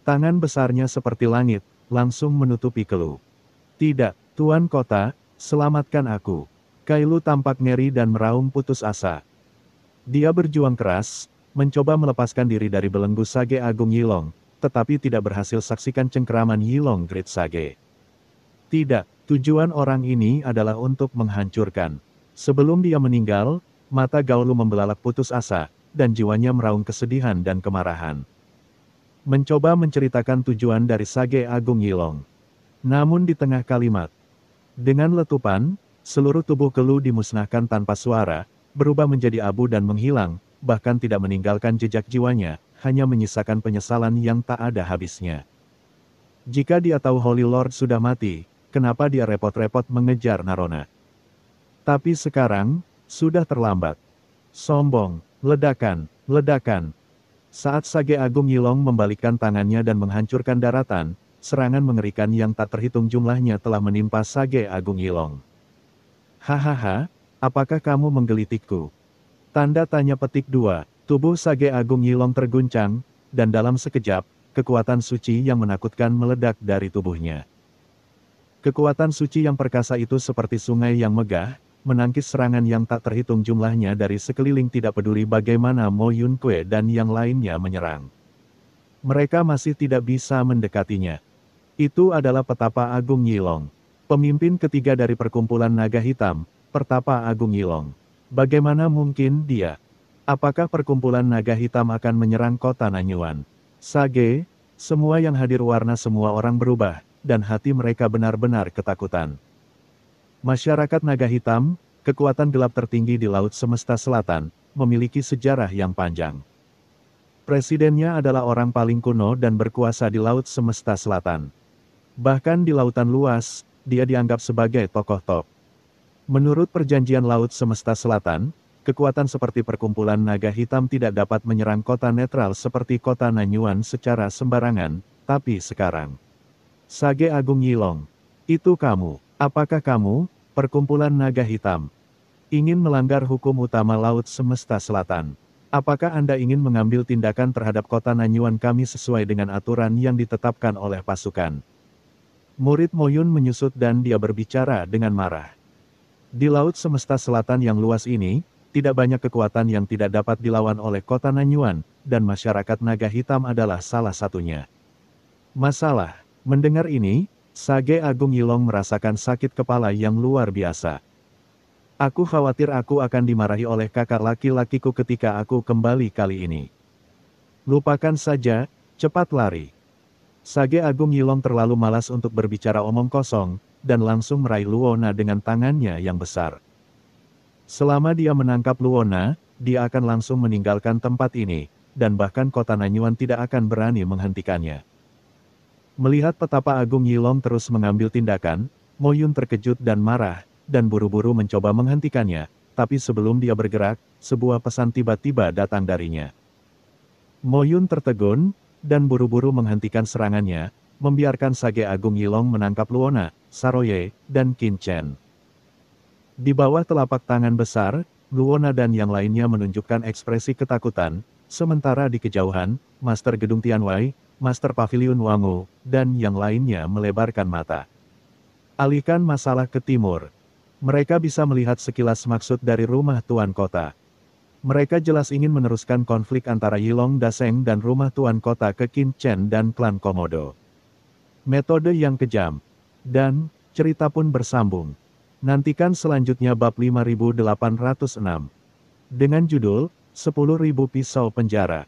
Speaker 2: Tangan besarnya seperti langit, langsung menutupi Kelu. "Tidak, Tuan Kota, selamatkan aku." Kailu tampak ngeri dan meraung putus asa. Dia berjuang keras, mencoba melepaskan diri dari belenggu Sage Agung Yilong, tetapi tidak berhasil saksikan cengkeraman Yilong Great Sage. Tidak, tujuan orang ini adalah untuk menghancurkan. Sebelum dia meninggal, mata Gaolu membelalak putus asa, dan jiwanya meraung kesedihan dan kemarahan. Mencoba menceritakan tujuan dari Sage Agung Yilong. Namun di tengah kalimat, dengan letupan, seluruh tubuh Kelu dimusnahkan tanpa suara, berubah menjadi abu dan menghilang, bahkan tidak meninggalkan jejak jiwanya, hanya menyisakan penyesalan yang tak ada habisnya. Jika dia tahu Holy Lord sudah mati, kenapa dia repot-repot mengejar Narona? Tapi sekarang, sudah terlambat. Sombong, ledakan, ledakan. Saat Sage Agung Yilong membalikkan tangannya dan menghancurkan daratan, serangan mengerikan yang tak terhitung jumlahnya telah menimpa Sage Agung Yilong. "Hahaha, apakah kamu menggelitikku?" Tanda tanya petik 2, tubuh Sage Agung Yilong terguncang, dan dalam sekejap, kekuatan suci yang menakutkan meledak dari tubuhnya. Kekuatan suci yang perkasa itu seperti sungai yang megah, menangkis serangan yang tak terhitung jumlahnya dari sekeliling tidak peduli bagaimana Mo Yun Kwe dan yang lainnya menyerang. Mereka masih tidak bisa mendekatinya. Itu adalah Petapa Agung Yilong. Pemimpin ketiga dari perkumpulan naga hitam, Pertapa Agung Yilong. Bagaimana mungkin dia? Apakah perkumpulan naga hitam akan menyerang kota Nanyuan? Sage, semua yang hadir warna semua orang berubah, dan hati mereka benar-benar ketakutan. Masyarakat naga hitam, kekuatan gelap tertinggi di Laut Semesta Selatan, memiliki sejarah yang panjang. Presidennya adalah orang paling kuno dan berkuasa di Laut Semesta Selatan. Bahkan di lautan luas, dia dianggap sebagai tokoh top. Menurut perjanjian Laut Semesta Selatan, kekuatan seperti perkumpulan naga hitam tidak dapat menyerang kota netral seperti kota Nanyuan secara sembarangan, tapi sekarang. Sage Agung Yilong. Itu kamu. Apakah kamu, perkumpulan naga hitam, ingin melanggar hukum utama Laut Semesta Selatan? Apakah Anda ingin mengambil tindakan terhadap kota Nanyuan kami sesuai dengan aturan yang ditetapkan oleh pasukan? Murid Mo Yun menyusut dan dia berbicara dengan marah. Di Laut Semesta Selatan yang luas ini, tidak banyak kekuatan yang tidak dapat dilawan oleh kota Nanyuan, dan masyarakat naga hitam adalah salah satunya. Masalah, mendengar ini, Sage Agung Yilong merasakan sakit kepala yang luar biasa. Aku khawatir aku akan dimarahi oleh kakak laki-lakiku ketika aku kembali kali ini. Lupakan saja, cepat lari. Sage Agung Yilong terlalu malas untuk berbicara omong kosong, dan langsung meraih Luona dengan tangannya yang besar. Selama dia menangkap Luona, dia akan langsung meninggalkan tempat ini, dan bahkan kota Nanyuan tidak akan berani menghentikannya. Melihat Petapa Agung Yilong terus mengambil tindakan, Mo Yun terkejut dan marah, dan buru-buru mencoba menghentikannya, tapi sebelum dia bergerak, sebuah pesan tiba-tiba datang darinya. Mo Yun tertegun, dan buru-buru menghentikan serangannya, membiarkan Sage Agung Yilong menangkap Luona, Saroye, dan Qin Chen. Di bawah telapak tangan besar, Luona dan yang lainnya menunjukkan ekspresi ketakutan, sementara di kejauhan, Master Gedung Tianwei, Master Pavilion Wangu, dan yang lainnya melebarkan mata. Alihkan masalah ke timur. Mereka bisa melihat sekilas maksud dari rumah tuan kota. Mereka jelas ingin meneruskan konflik antara Yilong Daseng dan rumah tuan kota ke Qin Chen dan klan Komodo. Metode yang kejam. Dan, cerita pun bersambung. Nantikan selanjutnya bab 5806. Dengan judul, 10.000 pisau penjara.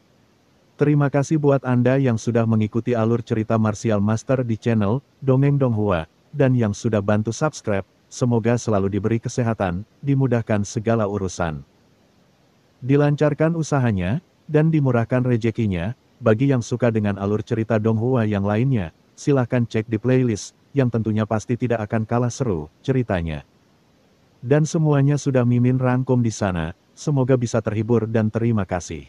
Speaker 2: Terima kasih buat Anda yang sudah mengikuti alur cerita Martial Master di channel Dongeng Donghua, dan yang sudah bantu subscribe. Semoga selalu diberi kesehatan, dimudahkan segala urusan, dilancarkan usahanya, dan dimurahkan rezekinya. Bagi yang suka dengan alur cerita Donghua yang lainnya, silahkan cek di playlist, yang tentunya pasti tidak akan kalah seru ceritanya. Dan semuanya sudah Mimin rangkum di sana, semoga bisa terhibur dan terima kasih.